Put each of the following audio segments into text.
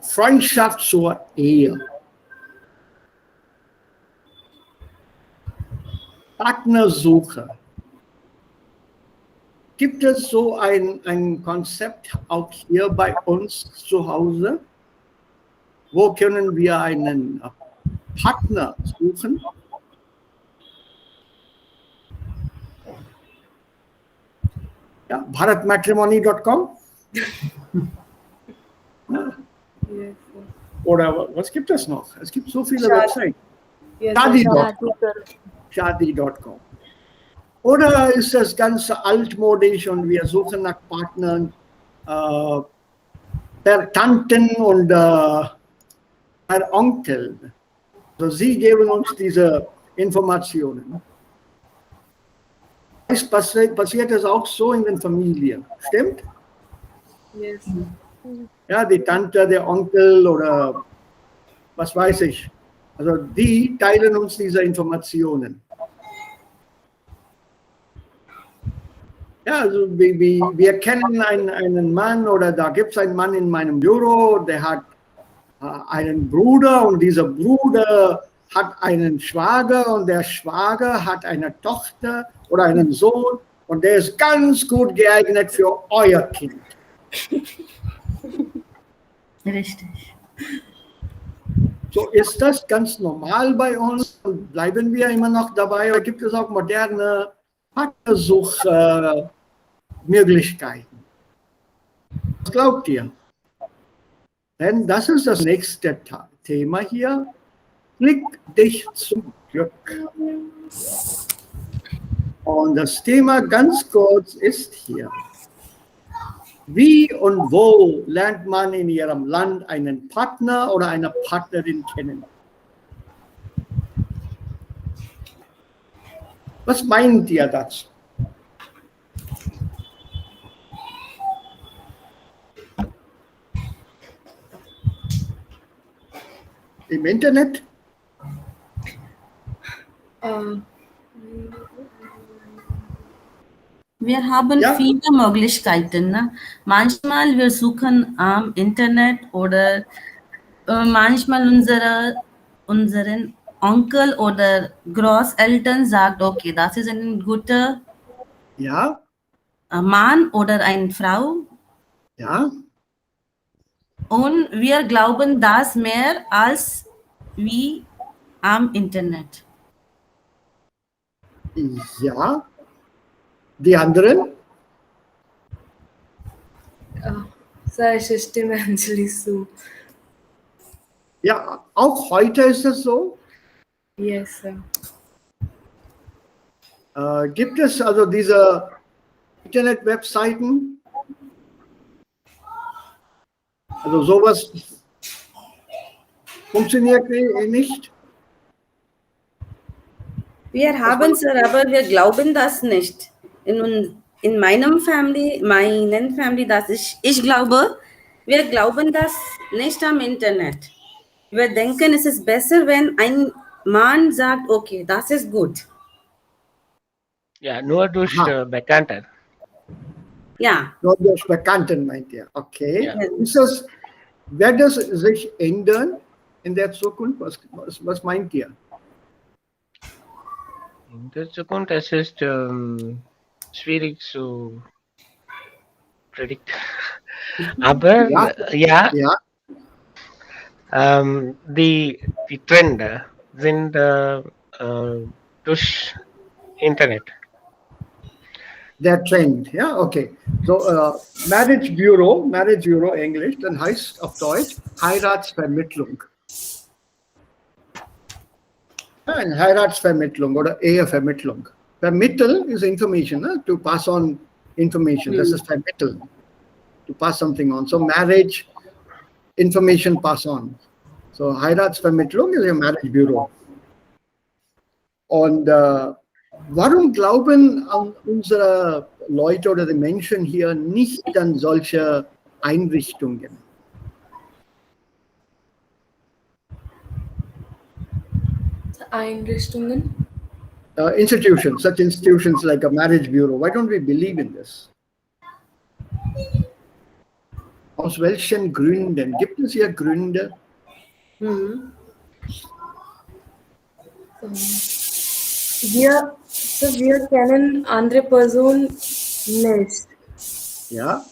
Freundschaft zur Ehe. Partnersuche. Gibt es so ein Konzept auch hier bei uns zu Hause? Wo können wir einen Partner suchen? Ja, bharatmatrimony.com? Ja. Oder was gibt es noch? Es gibt so viele Websites. Shadi.com. Oder ist das Ganze altmodisch und wir suchen nach Partnern per Tanten und per Onkel? Also Sie geben uns diese Informationen. Es passiert es auch so in den Familien, stimmt? Yes. Ja, die Tante, der Onkel oder was weiß ich. Also die teilen uns diese Informationen. Ja, also wir kennen einen Mann oder da gibt es einen Mann in meinem Büro, der hat einen Bruder und dieser Bruder hat einen Schwager und der Schwager hat eine Tochter oder einen Sohn und der ist ganz gut geeignet für euer Kind. Richtig. So ist das ganz normal bei uns und bleiben wir immer noch dabei. Oder gibt es auch moderne Partnersuchmöglichkeiten? Was glaubt ihr? Denn das ist das nächste Thema hier. Klick dich zum Glück. Und das Thema ganz kurz ist hier. Wie und wo lernt man in Ihrem Land einen Partner oder eine Partnerin kennen? Was meint ihr dazu? Im Internet? Wir haben viele Möglichkeiten. Ne? Manchmal wir suchen am Internet oder manchmal unseren Onkel oder Großeltern sagt, okay, das ist ein guter Mann oder eine Frau. Ja. Und wir glauben das mehr als wie am Internet. Ja. Die anderen? Sei stimme Anjali so. Ja, auch heute ist es so. Yes, sir. Gibt es also diese Internet-Webseiten? Also sowas funktioniert nicht? Wir haben es, aber wir glauben das nicht. In meinem Family, dass ich glaube, wir glauben das nicht am Internet. Wir denken, es ist besser, wenn ein Mann sagt, okay, das ist gut. Ja, nur durch Bekannte. Ja. Nur durch Bekannten meint ihr, okay. Ja. Wird das sich ändern in der Zukunft? Was meint ihr? In der Zukunft es ist schwierig zu predict. Aber die Trend sind durch Internet. Der Trend, ja, okay. So, Marriage Bureau Englisch, dann heißt auf Deutsch Heiratsvermittlung. Eine Heiratsvermittlung oder Ehevermittlung. Vermitteln ist Information, ne? To pass on information. Das ist vermitteln. To pass something on. So Marriage, Information pass on. So Heiratsvermittlung ist ein Marriage Bureau. Und warum glauben unsere Leute oder die Menschen hier nicht an solche Einrichtungen? Einrichtungen? Institutions, such institutions like a marriage bureau. Why don't we believe in this? Aus welchen Gründen? Gibt es hier Gründe? Mhm. Wir kennen andere Person nicht. Ja,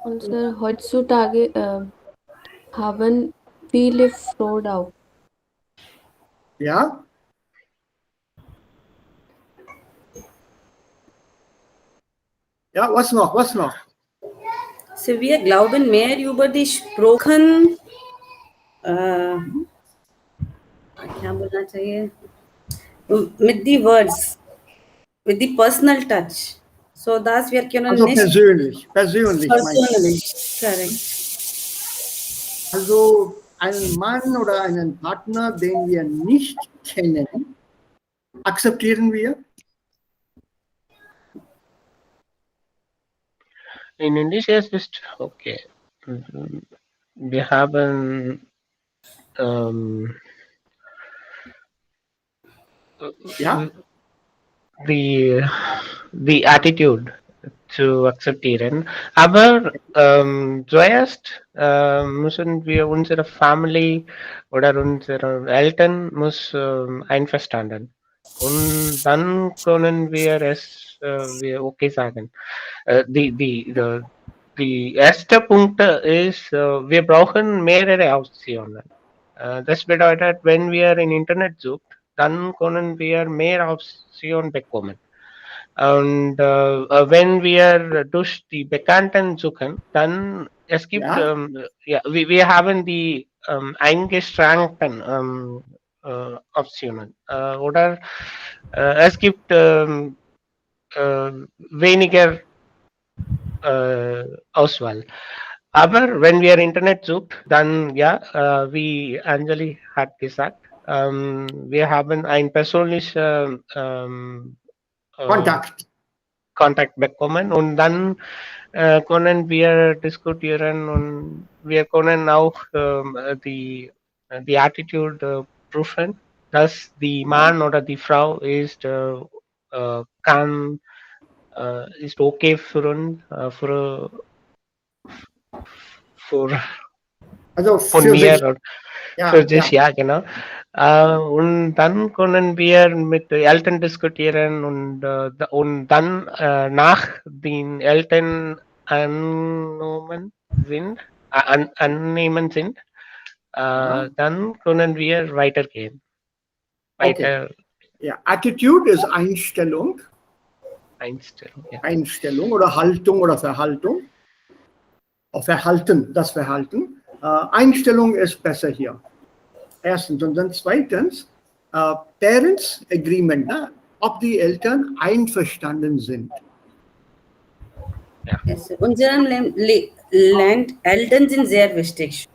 Und heutzutage haben viele Fraud auch. ja. Ja, was noch? Was noch? So, wir glauben mehr über die Sprachen, क्या बोलना चाहिए? Mit die Words, with the personal touch. So das wir können Also nicht persönlich meinst personally. Correct. du? Also einen Mann oder einen Partner, den wir nicht kennen, akzeptieren wir? In Indonesia ist es okay. Wir haben Ja, the attitude zu akzeptieren. Aber zuerst müssen wir unsere Family oder unsere Eltern muss einverstanden. Und dann können wir es wir okay sagen. Die erste Punkt ist, wir brauchen mehrere Optionen. Das bedeutet, wenn wir im Internet suchen, dann können wir mehr Optionen bekommen. Und wenn wir durch die Bekannten suchen, dann es gibt ja. wir haben die eingeschränkten Optionen oder es gibt weniger Auswahl. Aber wenn wir Internet sucht, dann ja, wie Anjali hat gesagt, wir haben ein persönliches Kontakt. Kontakt bekommen und dann können wir diskutieren und wir können auch die Attitude prüfen, dass die Mann oder die Frau ist kann ist okay für uns für Also von für sich. mir oder Ja, für dich, ja. ja, genau. Und dann können wir mit den Eltern diskutieren und dann nach den Eltern annehmen sind, Ja. dann können wir weitergehen. Okay. Weiter Ja, Attitude ist Einstellung. Einstellung. Ja. Einstellung oder Haltung oder Verhaltung. Verhalten, das Verhalten. Einstellung ist besser hier. Erstens. Und dann zweitens, Parents Agreement, ne? Ob die Eltern einverstanden sind. Yes. Unserem Land, Eltern sind sehr wichtig.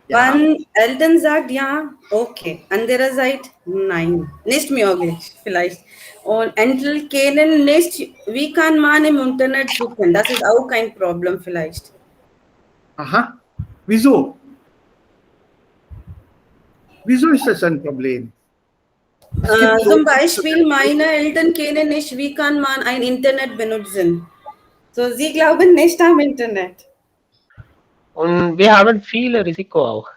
Ja. Wenn Eltern sagt ja, okay, andererseits nein, nicht möglich vielleicht. Und Eltern kennen nicht, wie kann man im Internet suchen? Das ist auch kein Problem vielleicht. Aha. Wieso? Wieso ist das ein Problem? Es gibt so Zum Beispiel, meine Eltern kennen nicht, wie kann man ein Internet benutzen. So, sie glauben nicht am Internet. Und wir haben viele Risiko auch.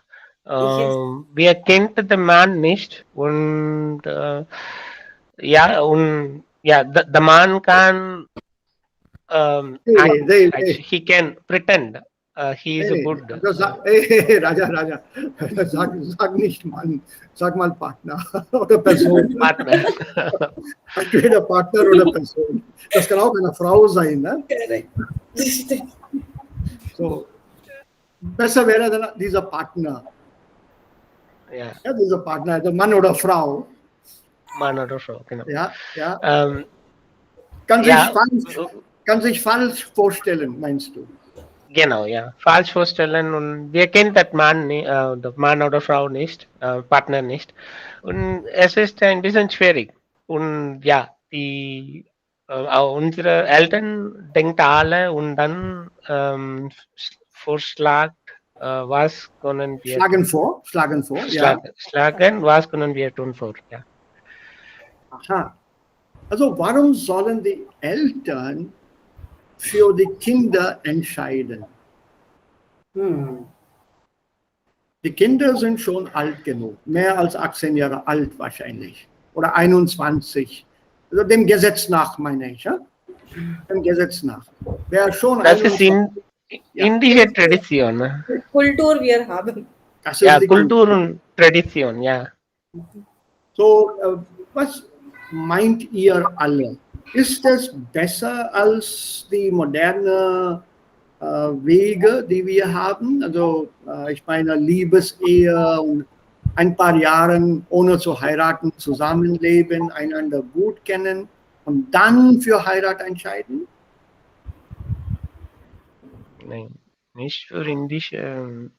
Yes. Wir kennen den Mann nicht und ja, der Mann kann he can pretend he is a good Raja, sag nicht Mann, sag mal Partner oder Person. partner. Entweder Partner oder Person. Das kann auch eine Frau sein. Ne? So. Besser wäre dann dieser Partner. Ja. Ja, dieser Partner, der Mann oder Frau. Mann oder Frau, genau. Ja, ja. Ja, Kann sich falsch vorstellen, meinst du? genau, ja. Falsch vorstellen und wir kennen den Mann oder Frau nicht, Partner nicht. Und es ist ein bisschen schwierig. Und ja, unsere Eltern denken alle und dann vorschlagen, was können wir Schlagen tun? vor, ja. Schlagen, was können wir tun vor, ja. Aha. Also warum sollen die Eltern für die Kinder entscheiden. Die Kinder sind schon alt genug, mehr als 18 Jahre alt wahrscheinlich. Oder 21. Also dem Gesetz nach, meine ich. Ja? Dem Gesetz nach. Wer schon Das ist 21. Ja. indische Tradition. Kultur wir haben. Das ist Ja, die Kultur und Tradition, ja. So, was meint ihr alle? Ist es besser als die moderne Wege, die wir haben? Also ich meine Liebesehe und ein paar Jahren ohne zu heiraten zusammenleben, einander gut kennen und dann für Heirat entscheiden? Nein, nicht für indische.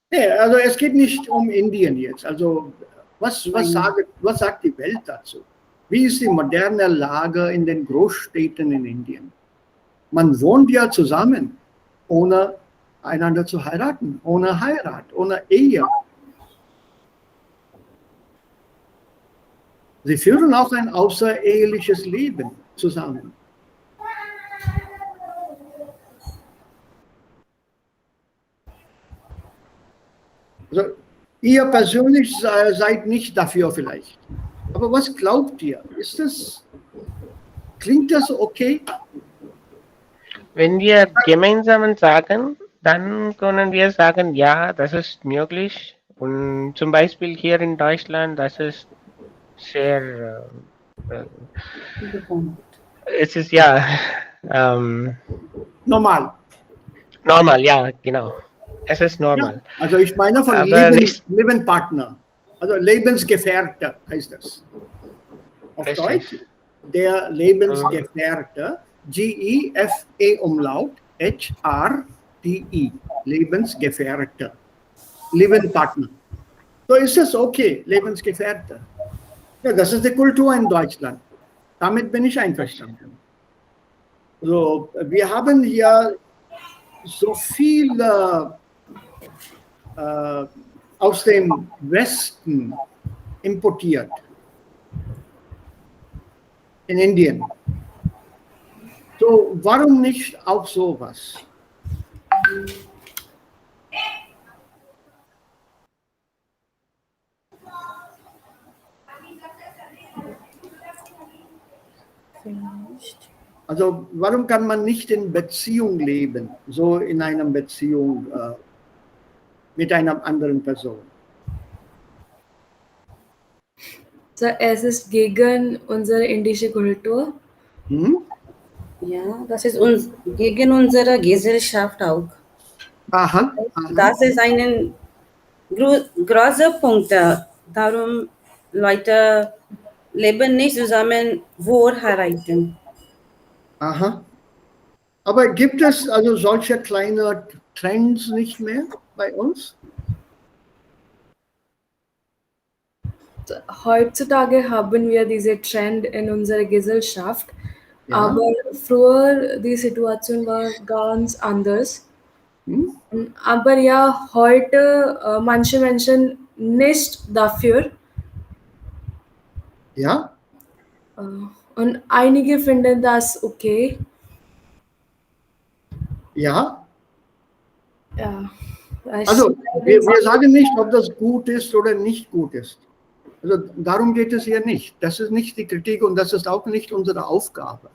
Nee, also es geht nicht um Indien jetzt. Also was sagt die Welt dazu? Wie ist die moderne Lage in den Großstädten in Indien? Man wohnt ja zusammen, ohne einander zu heiraten, ohne Heirat, ohne Ehe. Sie führen auch ein außereheliches Leben zusammen. Also, ihr persönlich seid nicht dafür vielleicht. Aber was glaubt ihr? Klingt das okay? Wenn wir gemeinsam sagen, dann können wir sagen, ja, das ist möglich. Und zum Beispiel hier in Deutschland, das ist sehr, es ist ja Normal. normal, ja, genau. Es ist normal. Ja, also ich meine von Aber nicht Lebenspartner. Also Lebensgefährte heißt das. Auf richtig. Deutsch. Der Lebensgefährte. G-E-F-E Umlaut. H-R-T-I. Lebensgefährte. Lebenspartner. So ist es okay. Lebensgefährte. Ja, das ist die Kultur in Deutschland. Damit bin ich einverstanden. So, wir haben hier so viele aus dem Westen importiert. In Indien. So, warum nicht auch sowas? Also, warum kann man nicht in Beziehung leben, so in einer Beziehung mit einer anderen Person? So, es ist gegen unsere indische Kultur. Hm? Ja, das ist gegen unsere Gesellschaft auch. Aha, Das ist ein großer Punkt. Darum Leute leben nicht zusammen, vor heiraten. aha. Aber gibt es also solche kleine Trends nicht mehr bei uns? Heutzutage haben wir diese Trend in unserer Gesellschaft, Ja. aber früher die Situation war ganz anders. Hm? Aber ja, heute manche Menschen nicht dafür Ja, und einige finden das okay. ja. Ja, Also wir sagen nicht, ob das gut ist oder nicht gut ist. Also darum geht es hier nicht. Das ist nicht die Kritik und das ist auch nicht unsere Aufgabe.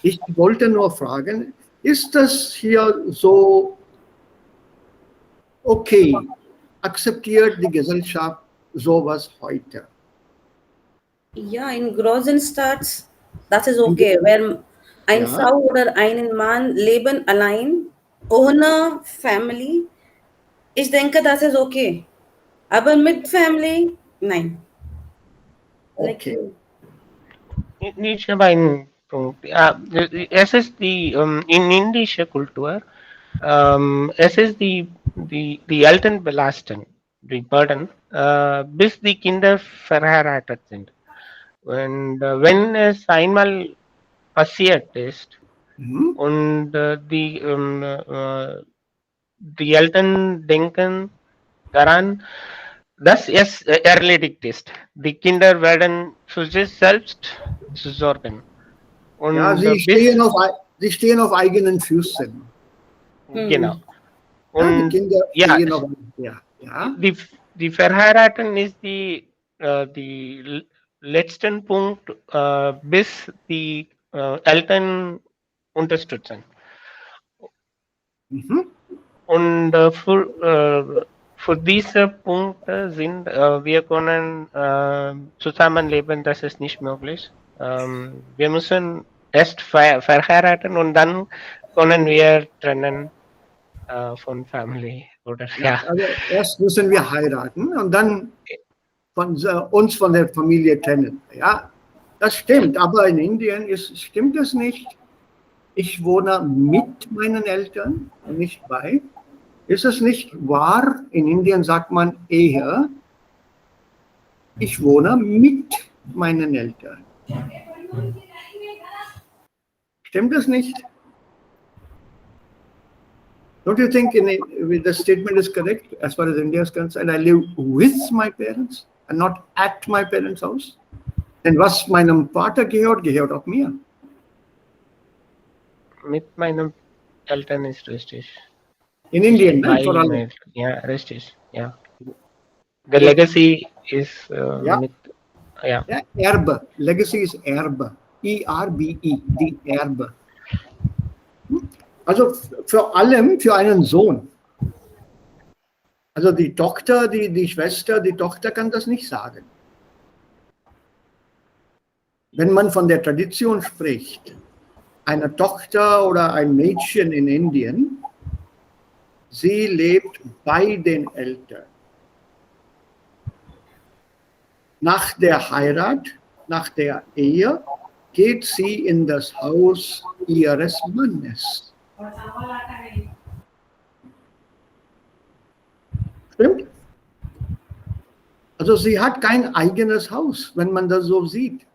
Ich wollte nur fragen, ist das hier so okay? Akzeptiert die Gesellschaft sowas heute? Ja, in großen Stadt, das ist okay. Wenn eine Ja. Frau oder ein Mann leben allein, ohne Family, ich denke, das ist okay. Aber mit Family, nein. Okay. Nicht nur ein Punkt. Ja, es ist die in indischer Kultur, es ist die Eltern belasten, die Burden, bis die Kinder verheiratet sind. Und wenn es einmal passiert ist Mhm. und die Eltern denken daran, dass es erledigt ist. Die Kinder werden für sich selbst zu sorgen. Und Ja, sie bis stehen auf sie stehen auf eigenen Füßen. Genau. Ja, die Und Kinder ja, stehen auf ja. die Verheiraten ist die letzten Punkt, bis die Eltern unterstützen. Mhm. Und für diese Punkte sind wir können zusammenleben, das ist nicht möglich. Wir müssen erst verheiraten und dann können wir trennen von Family oder Ja, also erst müssen wir heiraten und dann uns von der Familie trennen. Ja, das stimmt, aber in Indien stimmt es nicht. Ich wohne mit meinen Eltern und nicht bei. Ist es nicht wahr? In Indien sagt man eher, ich wohne mit meinen Eltern. Stimmt es nicht? Don't you think the statement is correct as far as India is concerned? I live with my parents and not at my parents' house. Denn was meinem Vater gehört, gehört auch mir. mit meinen Eltern ist richtig. In Indien, ne? Bei Vor allem. meinen, ja, richtig, ja. The legacy ist Ja. mit, ja. Ja, Erbe. Legacy ist Erbe. E-R-B-E, die Erbe. Also vor allem für einen Sohn. Also die Tochter, die Schwester, die Tochter kann das nicht sagen. Wenn man von der Tradition spricht, eine Tochter oder ein Mädchen in Indien, sie lebt bei den Eltern. Nach der Heirat, nach der Ehe, geht sie in das Haus ihres Mannes. Stimmt? Also sie hat kein eigenes Haus, wenn man das so sieht.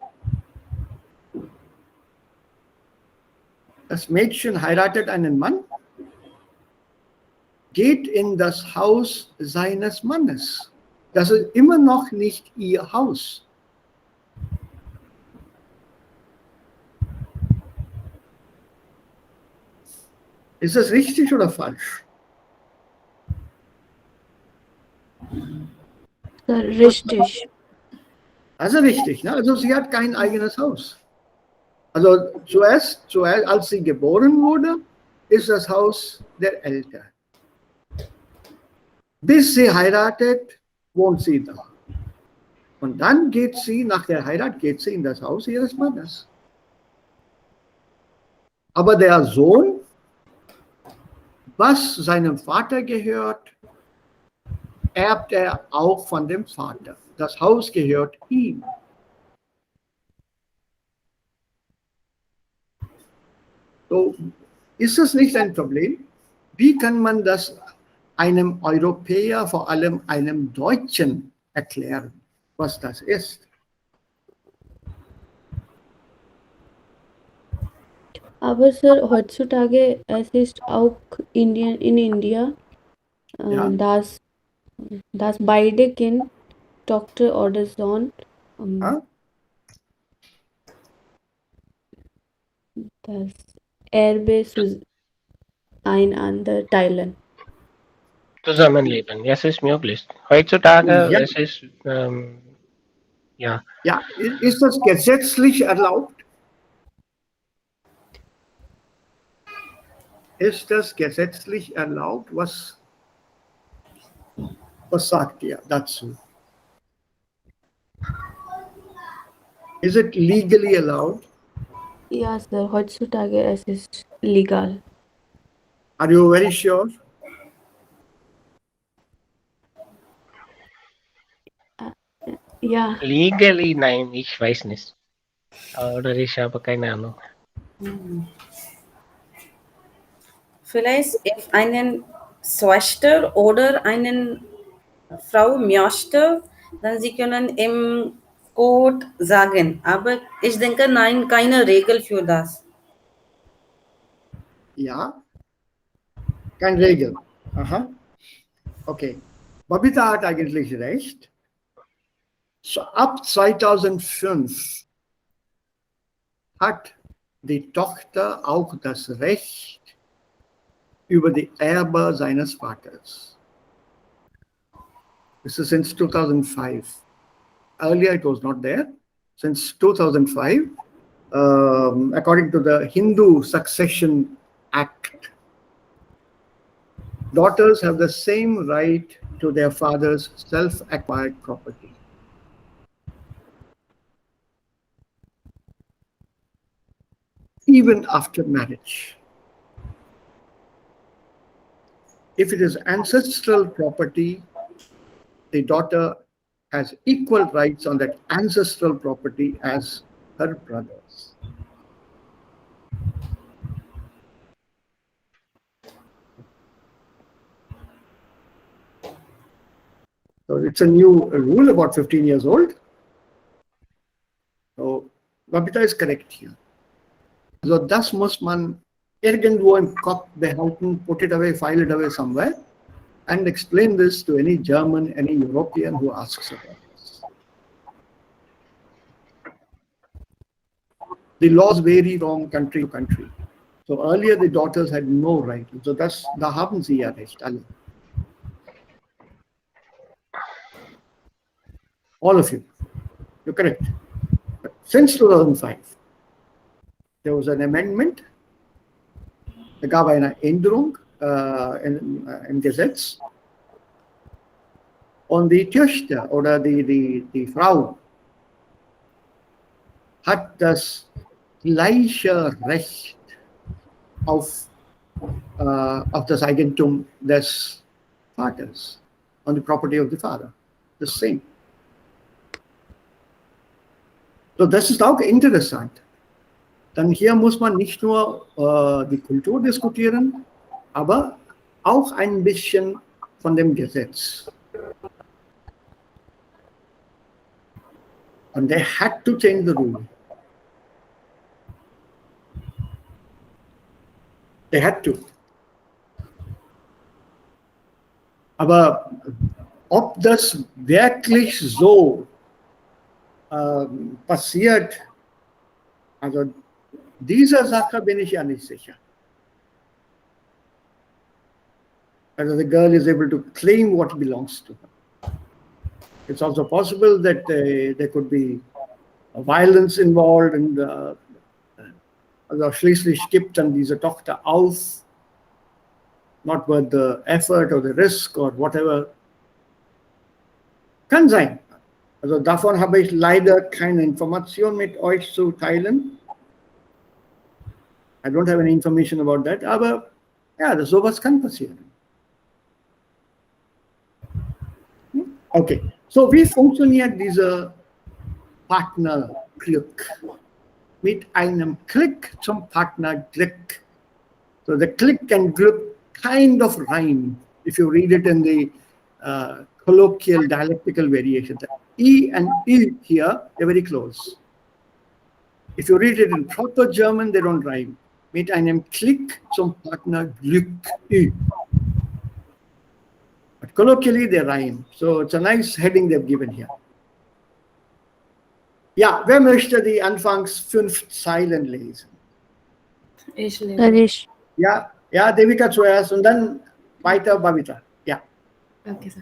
Das Mädchen heiratet einen Mann, geht in das Haus seines Mannes. Das ist immer noch nicht ihr Haus. Ist das richtig oder falsch? Richtig. Also richtig. Ne? Also sie hat kein eigenes Haus. Also zuerst, als sie geboren wurde, ist das Haus der Eltern. Bis sie heiratet, wohnt sie da. Und dann geht sie, nach der Heirat, geht sie in das Haus ihres Mannes. Aber der Sohn, was seinem Vater gehört, erbt er auch von dem Vater. Das Haus gehört ihm. So, ist das nicht ein Problem? Wie kann man das einem Europäer, vor allem einem Deutschen, erklären, was das ist? Aber Sir, heutzutage es ist auch in India, Ja. dass beide Kind Tochter oder Sohn Ja? das Erbe einander teilen. Zusammenleben, es ist möglich. Heutzutage, Ja. es ist, ja. Ja, ist das gesetzlich erlaubt? Ist das gesetzlich erlaubt? Was sagt ihr dazu? Is it legally allowed? Ja, Sir, heutzutage es ist legal. Are you very sure? Ja, Legally, nein, ich weiß nicht. Oder ich habe keine Ahnung. Vielleicht if einen Schwester oder einen Frau möchte, dann sie können im Court sagen. Aber ich denke, nein, keine Regel für das. Ja, kein Regel. Aha. Okay. Babita hat eigentlich recht. So, ab 2005 hat die Tochter auch das Recht über die Erbe seines Vaters. This is since 2005. Earlier it was not there. Since 2005, according to the Hindu Succession Act, daughters have the same right to their father's self-acquired property. Even after marriage. If it is ancestral property, the daughter has equal rights on that ancestral property as her brothers. So it's a new rule, about 15 years old. So Babita is correct here. So das muss man irgendwo im Kopf behalten, put it away, file it away somewhere, and explain this to any German, any European who asks about this. The laws vary from country to country. So earlier the daughters had no right. So das, da haben sie ja recht, alle. All of you. You're correct. But since 2005, there was an amendment. Da gab eine Änderung im Gesetz. Und die Töchter oder die Frau hat das gleiche Recht auf das Eigentum des Vaters, on the property of the father. The same. So, das ist auch interessant. Dann hier muss man nicht nur die Kultur diskutieren, aber auch ein bisschen von dem Gesetz. And they had to change the rule. They had to. Aber ob das wirklich so passiert, also dieser Sache bin ich ja nicht sicher. Whether the girl is able to claim what belongs to her. It's also possible that there could be violence involved and also schließlich gibt dann diese Tochter auf, not worth the effort or the risk or whatever. Kann sein. Also davon habe ich leider keine Information mit euch zu teilen. I don't have any information about that, aber ja, sowas kann passieren. Okay, so wie funktioniert dieser Partnerglück? Mit einem Klick zum Partnerglück. So the click and glück kind of rhyme if you read it in the colloquial dialectical variation. The E and I here, they're very close. If you read it in proper German, they don't rhyme. Mit einem Klick zum Partnerglück. But colloquially, they rhyme. So it's a nice heading they've given here. Ja, wer möchte die anfangs 5 Zeilen lesen? Ich lese. Harish. Ja, Devika zuerst und dann weiter Babita. Ja. Okay, sir.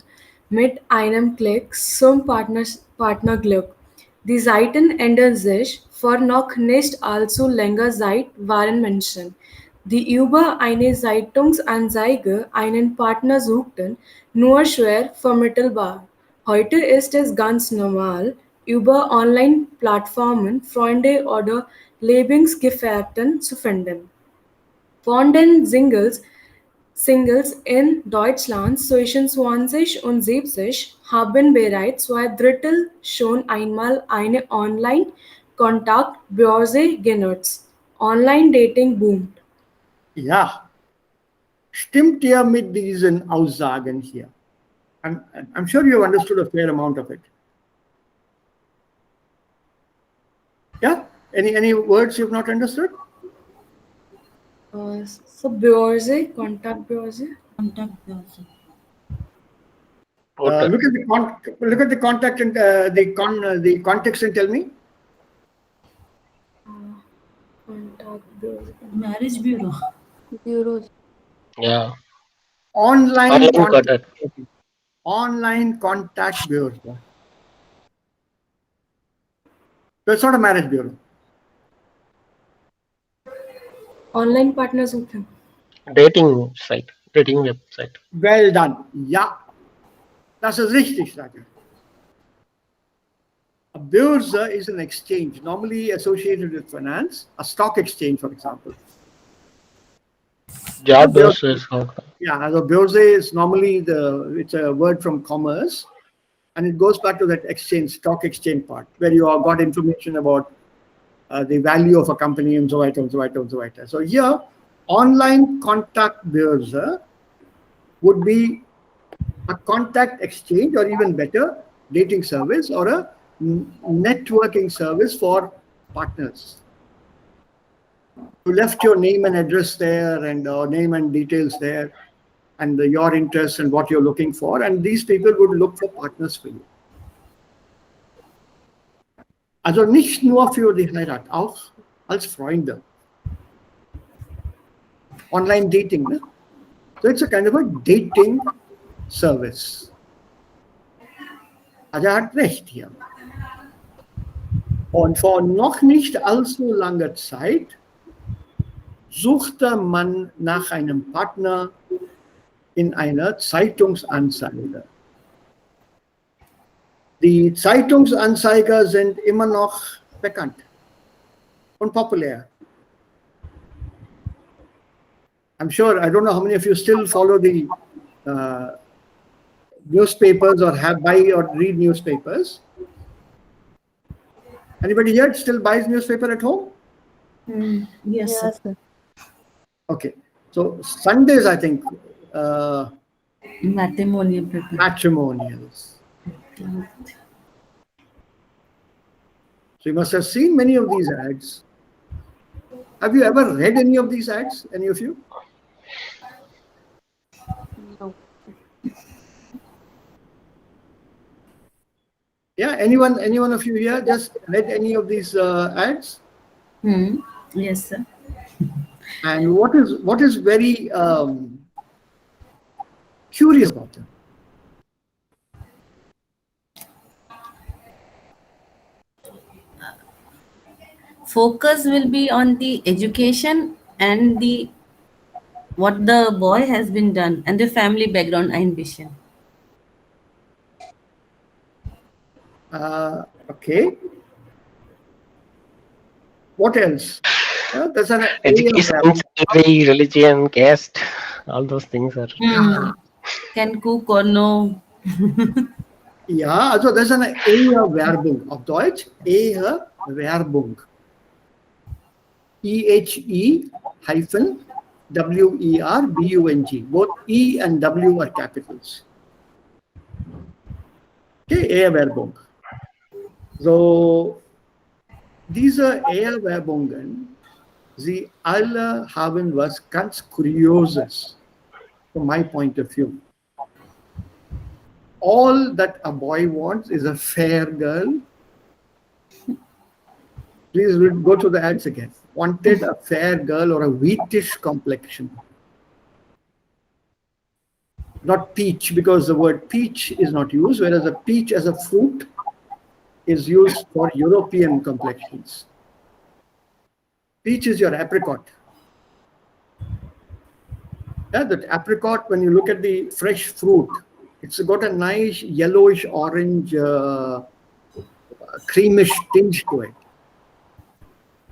Mit einem Klick zum Partnerglück. Die Seiten ändern sich vor noch nicht allzu langer Zeit waren Menschen, die über eine Zeitungsanzeige einen Partner suchten, nur schwer vermittelbar. Heute ist es ganz normal, über Online-Plattformen Freunde oder Lebensgefährten zu finden. Von den Singles in Deutschland zwischen 20 und 70 haben bereits 2/3 schon einmal eine Online-Kontaktbörse genutzt. Online-Dating boomt. Ja. Stimmt ihr mit diesen Aussagen hier? I'm sure you understood a fair amount of it. Yeah? Any words you've not understood? So Börse, Kontaktbörse. Look at the contact and the context and tell me. Contact bureau. Marriage bureau. Bureaus. Yeah. Online Online contact. contact. Okay. Online contact bureaus. So it's not a marriage bureau. Online partners होते हैं. Dating site. Dating website. Well done. Ja, das ist richtig, Raja. A Börse is an exchange, normally associated with finance, a stock exchange, for example. Job Börse- versus how. Yeah, the Börse is normally it's a word from commerce, and it goes back to that exchange, stock exchange part, where you have got information about the value of a company and so on and so on and so on. So here, online contact Börse would be a contact exchange, or even better, dating service or a networking service for partners. You left your name and address there, and name and details there, and your interests and what you're looking for, and these people would look for partners for you. Also nicht nur für die Heirat, auch als Freunde. Online dating, ne? So it's a kind of a dating service. Also er hat recht hier. Und vor noch nicht allzu langer Zeit suchte man nach einem Partner in einer Zeitungsanzeige. Die Zeitungsanzeiger sind immer noch bekannt und populär. I'm sure, I don't know how many of you still follow the newspapers or buy or read newspapers. Anybody here still buys newspaper at home? Yes, sir. Yes, sir. Okay, so Sundays, I think, Matrimonial paper. matrimonials. So you must have seen many of these ads. Have you ever read any of these ads, any of you? No. Yeah, anyone of you here just read any of these ads? Yes, sir. And what is very curious about them? Focus will be on the education and the what the boy has been done and the family background and vision. Okay. What else? Yeah, there's an Education, salary, religion, caste, all those things are. Can cook or no? Ja, also das ist eine Ehewerbung. Auf Deutsch Ehewerbung. EHE-WERBUNG. Both E and W are capitals. Okay, Ehewerbung. So, diese Ehewerbungen, sie alle haben was ganz Kurioses, from my point of view. All that a boy wants is a fair girl. Please go to the ads again. Wanted a fair girl or a wheatish complexion. Not peach, because the word peach is not used, whereas a peach as a fruit is used for European complexions. Peach is your apricot. Yeah, that apricot, when you look at the fresh fruit, it's got a nice yellowish orange, creamish tinge to it.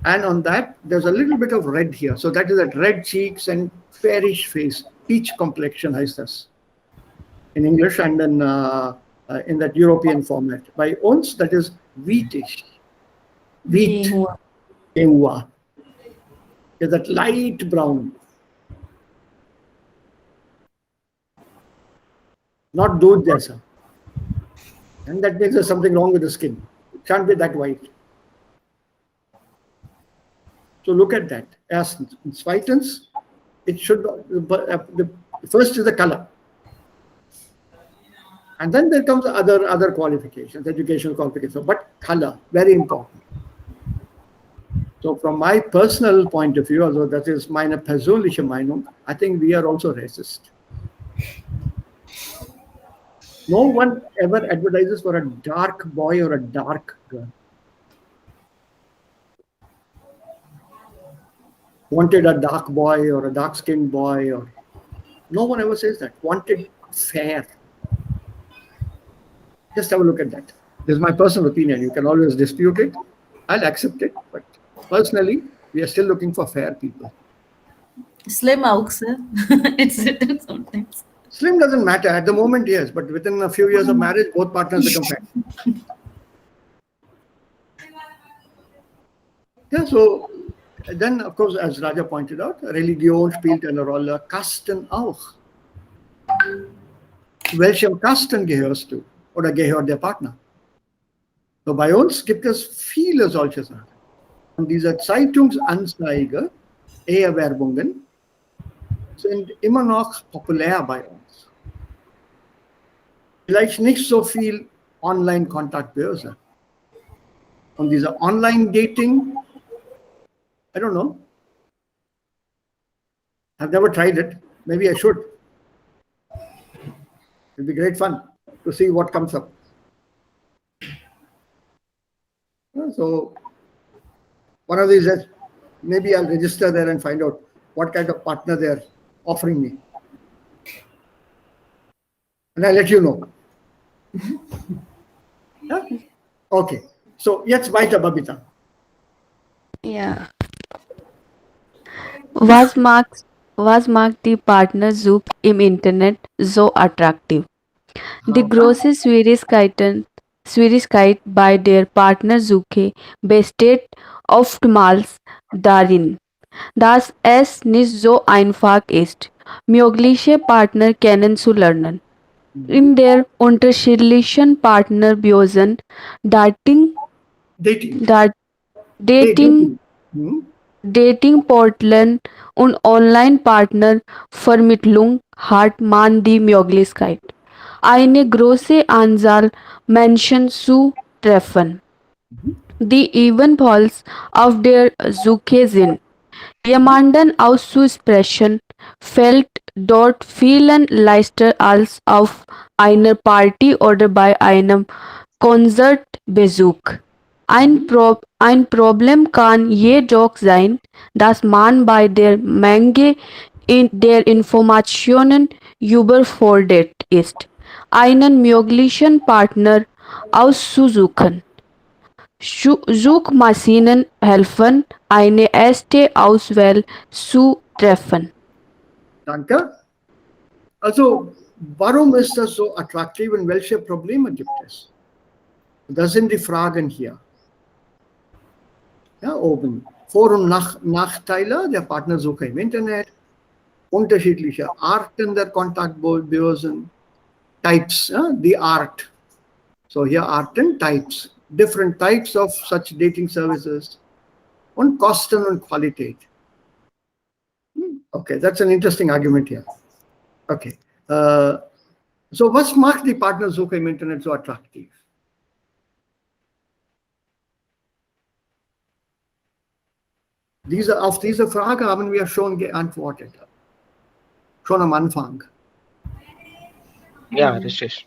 And on that, there's a little bit of red here. So that is that red cheeks and fairish face. Peach complexion heißt das in English, and then in that European format. By uns, that is wheatish. Wheat. Ewa. Is that light brown. Not दूध जैसा. And that means there's something wrong with the skin. It can't be that white. So look at that. As in zweitens, it should, the first is the color. And then there comes other qualifications, educational qualifications. But color, very important. So from my personal point of view, also that is meine persönliche Meinung, I think we are also racist. No one ever advertises for a dark boy or a dark girl. Wanted a dark boy or a dark skinned boy, or no one ever says that. Wanted fair. Just have a look at that. This is my personal opinion. You can always dispute it. I'll accept it. But personally, we are still looking for fair people. Slim out, sir. It's written sometimes. Slim doesn't matter. At the moment, yes. But within a few years of marriage, both partners become fat. Yeah, so then, of course, as Raja pointed out, Religion spielt eine Rolle, Kasten auch. Welchem Kasten gehörst du oder gehört der Partner? So bei uns gibt es viele solche Sachen. Und diese Zeitungsanzeige, Ehewerbungen, sind immer noch populär bei uns. Vielleicht nicht so viel Online-Kontaktbörse. Und diese Online-Dating, I don't know. I've never tried it. Maybe I should. It'll be great fun to see what comes up. So one of these days, maybe I'll register there and find out what kind of partner they're offering me. And I'll let you know. Yeah? Okay. So jetzt weiter, Babita. Yeah. Was macht die Partnersuche im Internet so attraktiv? Die große Schwierigkeit bei der Partnersuche besteht oftmals darin, dass es nicht so einfach ist, mögliche Partner kennenzulernen. In der unterschiedlichen Partnerbörsen, Dating. Dating-Portalen und Online-Partnervermittlung hat man die Möglichkeit, eine große Anzahl Menschen zu treffen, die ebenfalls auf der Suche sind. Jemanden auszusprechen fällt dort viel leichter als auf einer Party oder bei einem Konzertbesuch. Ein Problem kann jedoch sein, dass man bei der Menge der Informationen überfordert ist, einen möglichen Partner auszusuchen. Suchmaschinen helfen, eine erste Auswahl zu treffen. Danke. Also, warum ist das so attraktiv und welche Probleme gibt es? Das sind die Fragen hier. Ja, oben. Vor- und Nachteile der Partnersuche im Internet, unterschiedliche Arten der Kontaktbörsen, Types, the art. So here Arten, Types, different types of such dating services, und Kosten und Qualität. Okay, that's an interesting argument here. Okay. So was macht die Partnersuche im Internet so attraktiv? Auf diese Frage haben wir schon geantwortet. Schon am Anfang. Ja, richtig.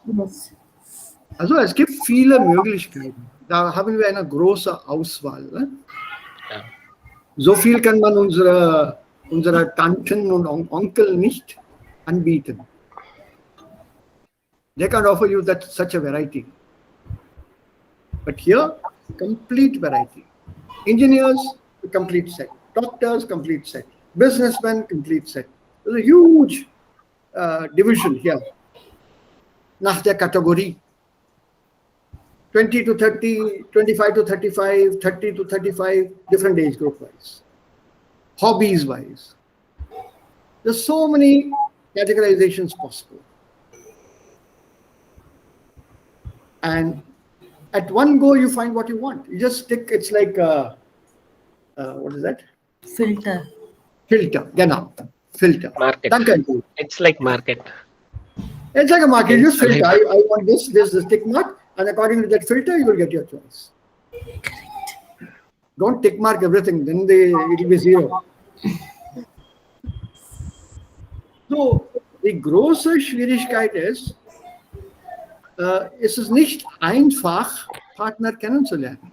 Also es gibt viele Möglichkeiten. Da haben wir eine große Auswahl. Ne? Ja. So viel kann man unsere Tanten und Onkel nicht anbieten. They can't offer you such a variety. But here, complete variety. Engineers, a complete set. Doctors, complete set. Businessmen, complete set. There's a huge division here. Nach der Kategorie. 20 to 30, 25 to 35, 30 to 35, different age group wise. Hobbies wise. There's so many categorizations possible. And at one go, you find what you want. You just stick, it's like, what is that? Filter. Filter, genau. Filter. Market. Danke. It's like market. It's like a market. You just filter. Like- I want this, the tick mark, and according to that filter, you will get your choice. Don't tick mark everything, then it'll be zero. So, die große Schwierigkeit ist, es ist nicht einfach, Partner kennenzulernen.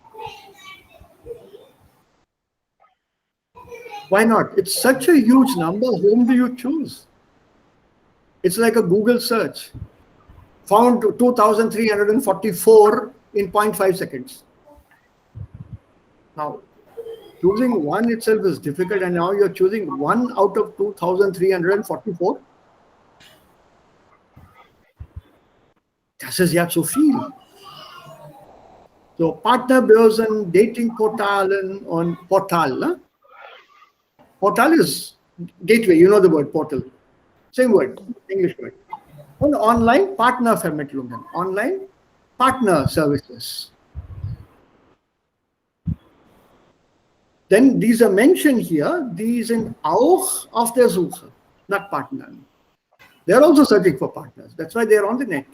Why not? It's such a huge number. Whom do you choose? It's like a Google search. Found 2,344 in 0.5 seconds. Now, choosing one itself is difficult, and now you're choosing one out of 2,344. Das ist ja zu viel. So, Partnerbörsen, Datingportalen und Portal. Ne? Portal is gateway, you know the word portal. Same word, English word. Und online Partnervermittlungen, online Partner Services. Denn diese Menschen hier, die sind auch auf der Suche nach Partnern. They're also searching for partners. That's why they're on the net.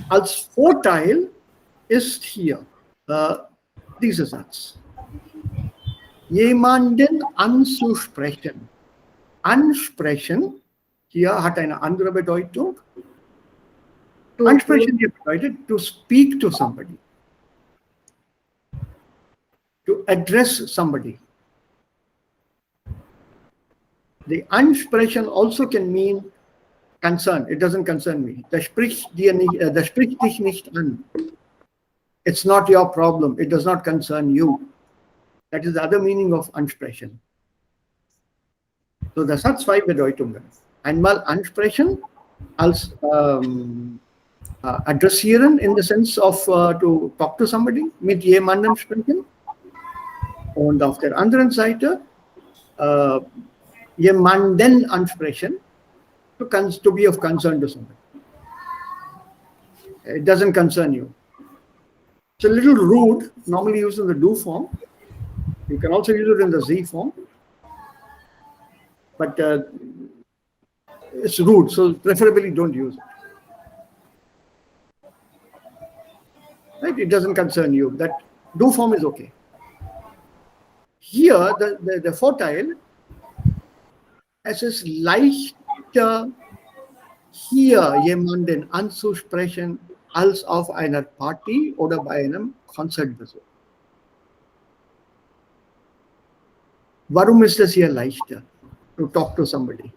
Als Vorteil ist hier dieser Satz. Jemanden anzusprechen. Ansprechen, hier hat eine andere Bedeutung. Ansprechen hier bedeutet to speak to somebody. To address somebody. The ansprechen also can mean concern. It doesn't concern me. Das spricht dich nicht an. It's not your problem. It does not concern you. That is the other meaning of ansprechen. So das hat zwei Bedeutungen. Einmal ansprechen als adressieren in the sense of to talk to somebody, mit jemandem sprechen. Und auf der anderen Seite jemanden ansprechen, to be of concern to somebody. It doesn't concern you. It's a little rude, normally used in the do form. You can also use it in the Z form. But it's rude, so preferably don't use it. Right? It doesn't concern you. That do form is okay. Hier, the Vorteil, es ist leichter, hier jemanden anzusprechen, als auf einer Party oder bei einem Konzertbesuch. Warum ist es hier leichter, to talk to somebody?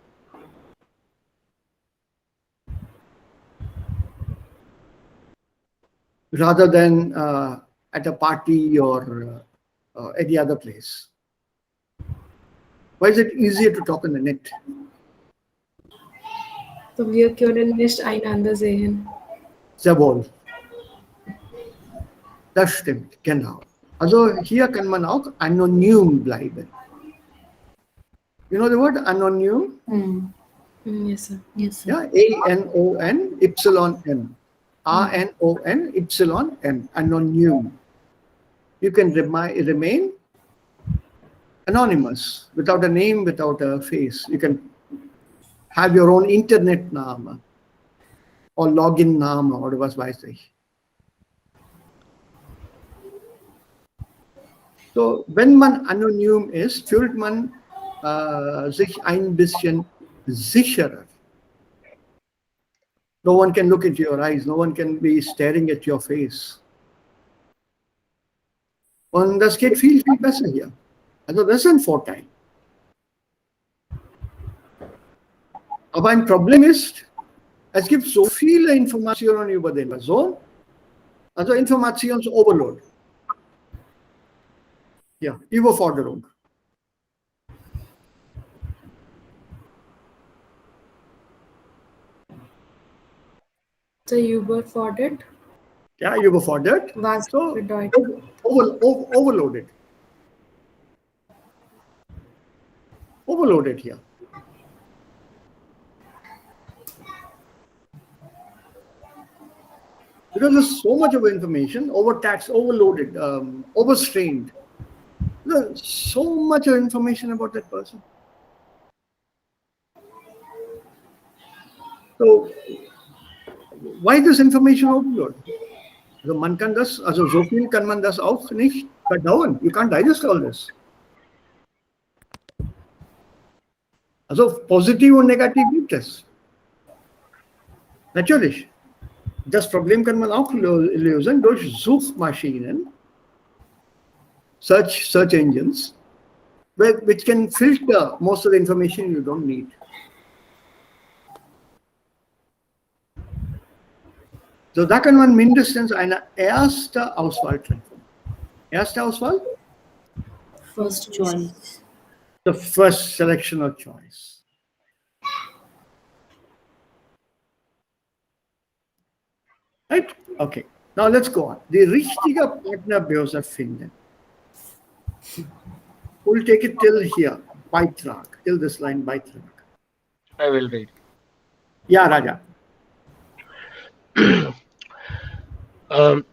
Rather than at a party or any other place. Why is it easier to talk on the net? So wir können nicht einander sehen. Sehr wohl. Das stimmt, genau. Also hier kann man auch anonym bleiben. You know the word anonym? Yes, sir. Yes, sir. Yeah, A-N-O-N-Y-M. A-N-O-N-Y-M. Anonym. You can remain anonymous, without a name, without a face. You can have your own internet Name or login Name oder was weiß ich. So, wenn man anonym ist, fühlt man sich ein bisschen sicherer. No one can look into your eyes, no one can be staring at your face. Und das geht viel, viel besser hier. Also das ist ein Vorteil. Aber ein Problem ist, es gibt so viele Informationen über den Person, also Informationsoverload. Ja, Überforderung. So überfordert? Ja, überfordert. Was So, bedeutet? overloaded. Overloaded here. Because there's so much of information, overtaxed, overloaded, overstrained. There's so much of information about that person. So, why this information overload? Also man kann das, also so viel kann man das auch nicht verdauen. You can't digest all this. Also positiv und negativ gibt es. Natürlich. Das Problem kann man auch lösen durch Suchmaschinen, search engines, which can filter most of the information you don't need. So, da kann man mindestens eine erste Auswahl treffen. Erste Auswahl? First choice. The first selection of choice. Right? Okay. Now let's go on. Die richtige Partnerbörse finden. We'll take it till here. Beitrag. Till this line, Beitrag. I will read. Ja, Raja.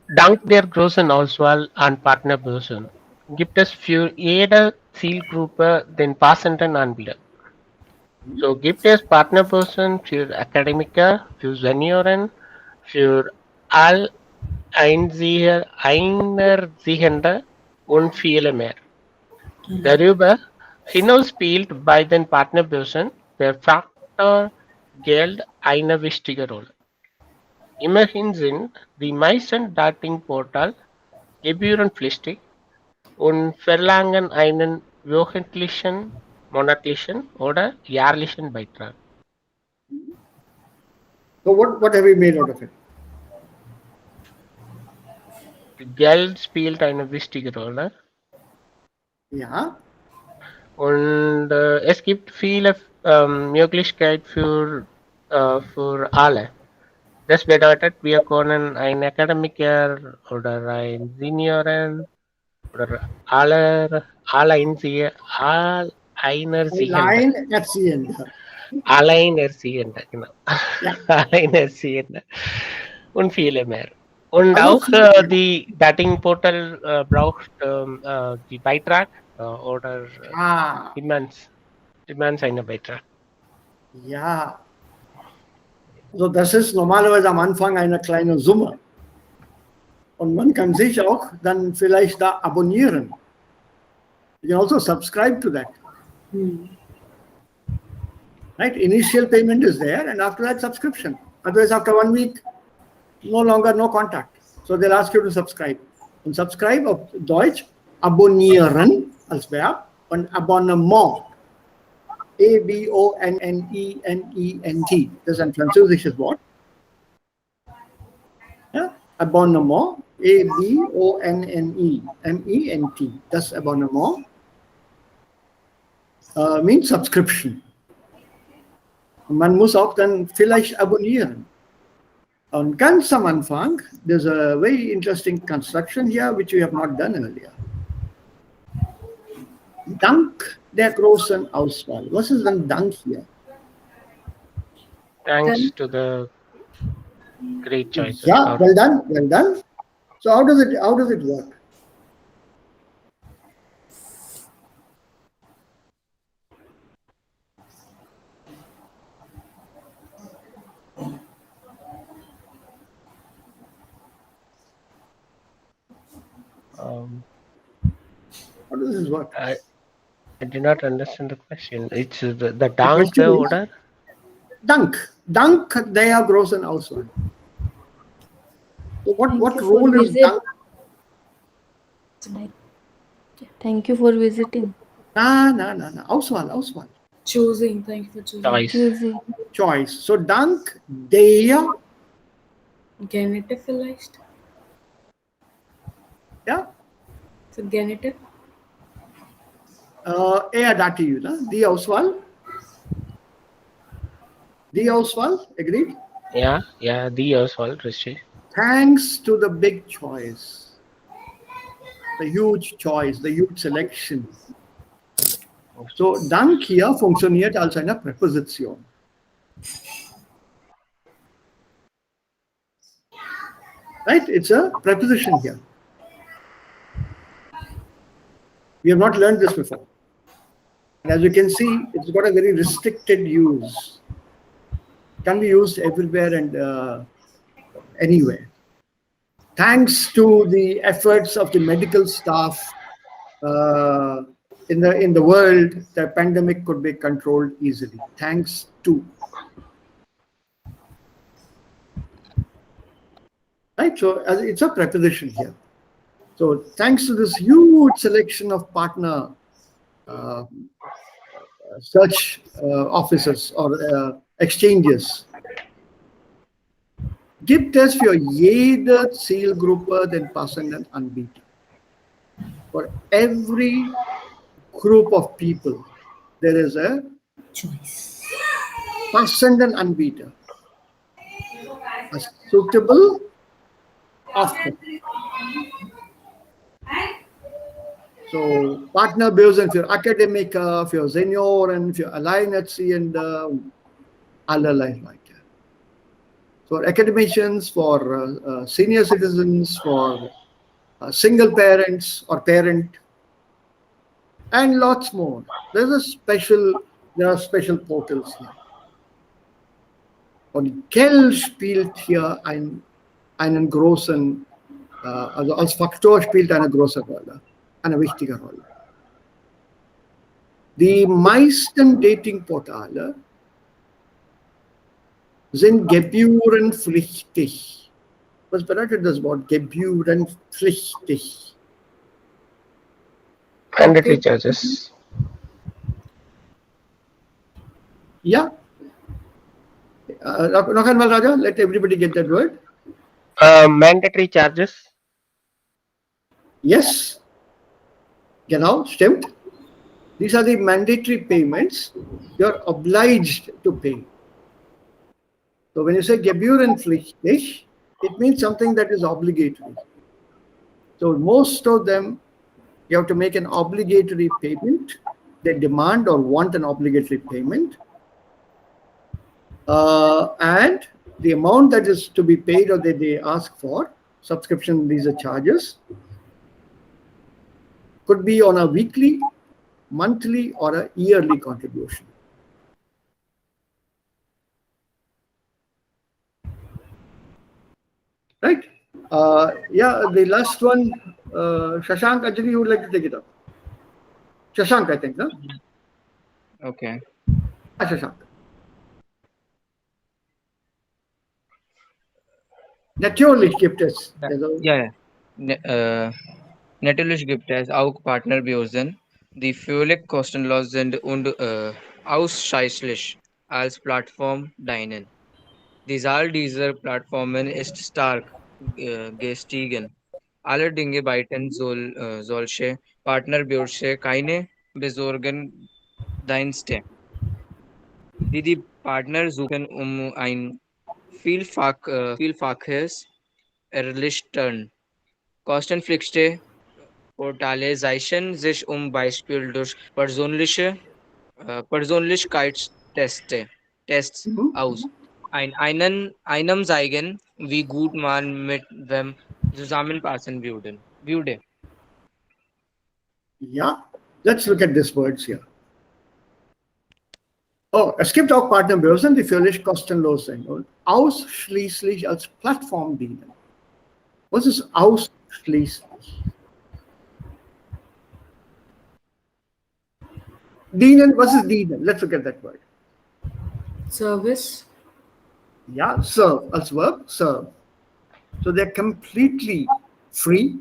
Dank der großen Auswahl an Partnerbörsen gibt es für jede Zielgruppe den passenden Anbieter. So gibt es Partnerbörsen für Akademiker, für Senioren, für Alleinerziehende und viele mehr. Darüber hinaus spielt bei den Partnerbörsen der Faktor Geld eine wichtige Rolle. Immerhin sind die meisten Datingportale gebührenpflichtig und verlangen einen wöchentlichen, monatlichen oder jährlichen Beitrag. So what have we made out of it? Geld spielt eine wichtige Rolle. Ja. Und es gibt viele Möglichkeiten für alle. Das bedeutet, wir können ein Akademiker oder ein Senioren oder Alleinerziehende, genau. Ja. Alleinerziehende und viele mehr. Und Also auch die Datingportal braucht die Beitrag oder demands einen Beitrag. Ja. Also das ist normalerweise am Anfang eine kleine Summe. Und man kann sich auch dann vielleicht da abonnieren. You can also subscribe to that. Right? Initial payment is there and after that subscription. Otherwise after 1 week, no contact. So they'll ask you to subscribe. Und subscribe auf Deutsch, abonnieren als Verb und Abonnement. A-B-O-N-N-E-N-E-N-T. Das ist ein französisches Wort. Ja? Abonnement. A-B-O-N-N-E-M-E-N-T. Das Abonnement means subscription. Und man muss auch dann vielleicht abonnieren. Und ganz am Anfang, there's a very interesting construction here, which we have not done earlier. Dank der großen Auswahl. Was ist denn Dank hier? Thanks to the great choices. Yeah, well done, well done. So how does it work? How does this work? I did not understand the question. It's the Dank order. Dank der großen Auswahl. So what role is Dank? Thank you for visiting. Na. Auswahl. Choosing. Thank you for choosing. Choice. Choice. So Dank der. Genitive vielleicht. Ja. So genitive. Dativ, ne? Die Auswahl. Die Auswahl, agreed? Yeah, the Auswahl, richtig. Thanks to the big choice, the huge choice, the huge selection. So, Dank hier funktioniert als eine Präposition. Right? It's a preposition here. We have not learned this before. And as you can see, it's got a very restricted use. It can be used everywhere and anywhere. Thanks to the efforts of the medical staff in the world, the pandemic could be controlled easily. Thanks to. Right, so it's a preposition here. So thanks to this huge selection of partner search officers or exchanges, gibt es für jede Zielgruppe den passenden Anbieter. For every group of people, there is a Choice. passenden Anbieter, a suitable offer. So Partnerbörsen für Akademiker, für Senioren, für Alleinerziehende, allerlei weiter. For academicians, for senior citizens, for single parents or parent, and lots more. There are special portals here. Und Geld spielt hier einen großen, also als Faktor spielt eine große Rolle, eine wichtige Rolle. Die meisten Datingportale sind gebührenpflichtig. Was bedeutet das Wort gebührenpflichtig? Mandatory charges. Ja. Noch einmal, Raja, let everybody get that word. Mandatory charges. Yes. Genau, stimmt. These are the mandatory payments you're obliged to pay. So when you say gebührenpflichtig, it means something that is obligatory. So most of them, you have to make an obligatory payment. They demand or want an obligatory payment. And the amount that is to be paid or that they ask for, subscription, these are charges, could be on a weekly, monthly, or a yearly contribution. Right? Yeah, the last one, Shashank, actually, you would like to take it up. Shashank, I think, no? Okay. Shashank. Natürlich gibt es. Also, Ja. Natürlich gibt es auch Partnerbörsen, die völlig kostenlos sind und ausschließlich als Plattform dienen. Die Zahl dieser Plattformen ist stark gestiegen. Allerdings bieten solche Partnerbörsen keine Besorgendienste, die die Partner suchen, um ein vielfaches erleichtern. Kostenpflichtige Portale zeichnen sich Beispiel durch Persönlichkeitstests aus. Einem zeigen, wie gut man mit wem zusammenpassen würde. yeah, let's look at these words here. Oh, es gibt auch Partnerbörsen, die völlig kostenlos sind und ausschließlich als Plattform dienen. Was ist ausschließlich? Dienen, was ist dienen? Let's look at that word. Service. Yeah, serve, als verb, serve. So they're completely free,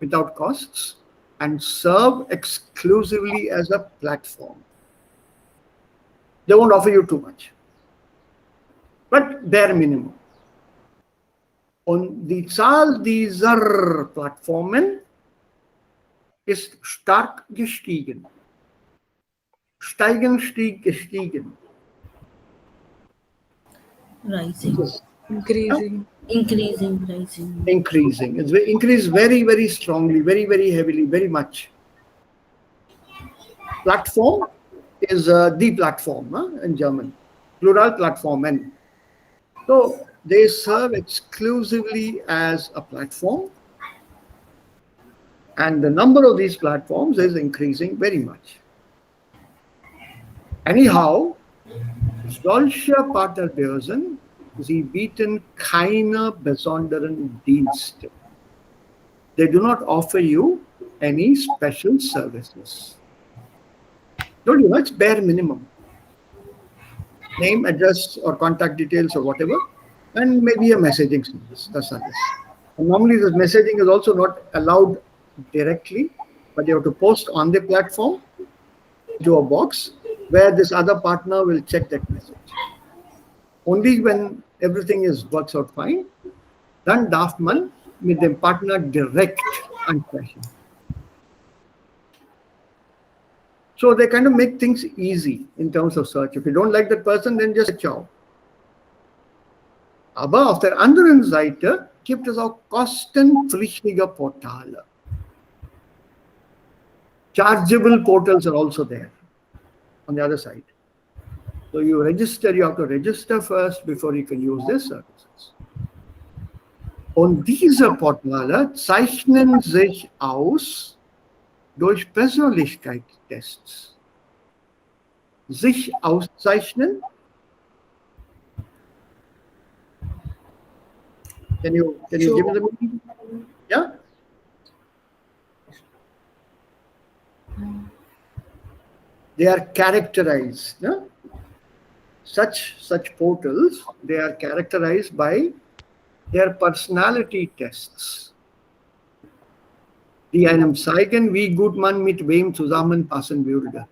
without costs, and serve exclusively as a platform. They won't offer you too much, but bare minimum. Und die Zahl dieser Plattformen ist stark gestiegen. Gestiegen. Rising. Increasing. Increasing. Rising. Increasing. It's increased very, very strongly, very, very heavily, very much. Platform is the platform in German. Plural Plattformen. So they serve exclusively as a platform. And the number of these platforms is increasing very much. Anyhow, solche Partnerbörsen, sie bieten keine besonderen Dienste. They do not offer you any special services. Don't you? It's bare minimum. Name, address, or contact details, or whatever, and maybe a messaging service. That's all. And normally, this messaging is also not allowed directly, but you have to post on the platform into a box where this other partner will check that message. Only when everything works out fine, then darf man mit dem Partner direkt ansprechen. So they kind of make things easy in terms of search. If you don't like that person, then just ciao. Aber auf der anderen Seite gibt es auch kostenpflichtige Portale. Chargeable portals are also there on the other side. So you have to register first before you can use their services. Und diese Portale zeichnen sich aus durch Persönlichkeitstests. Sich auszeichnen. Can you give me the meaning? Yeah? They are characterized. Yeah? Such portals, they are characterized by their personality tests. Die einem zeigen, wie gut man mit wem zusammenpassen würde.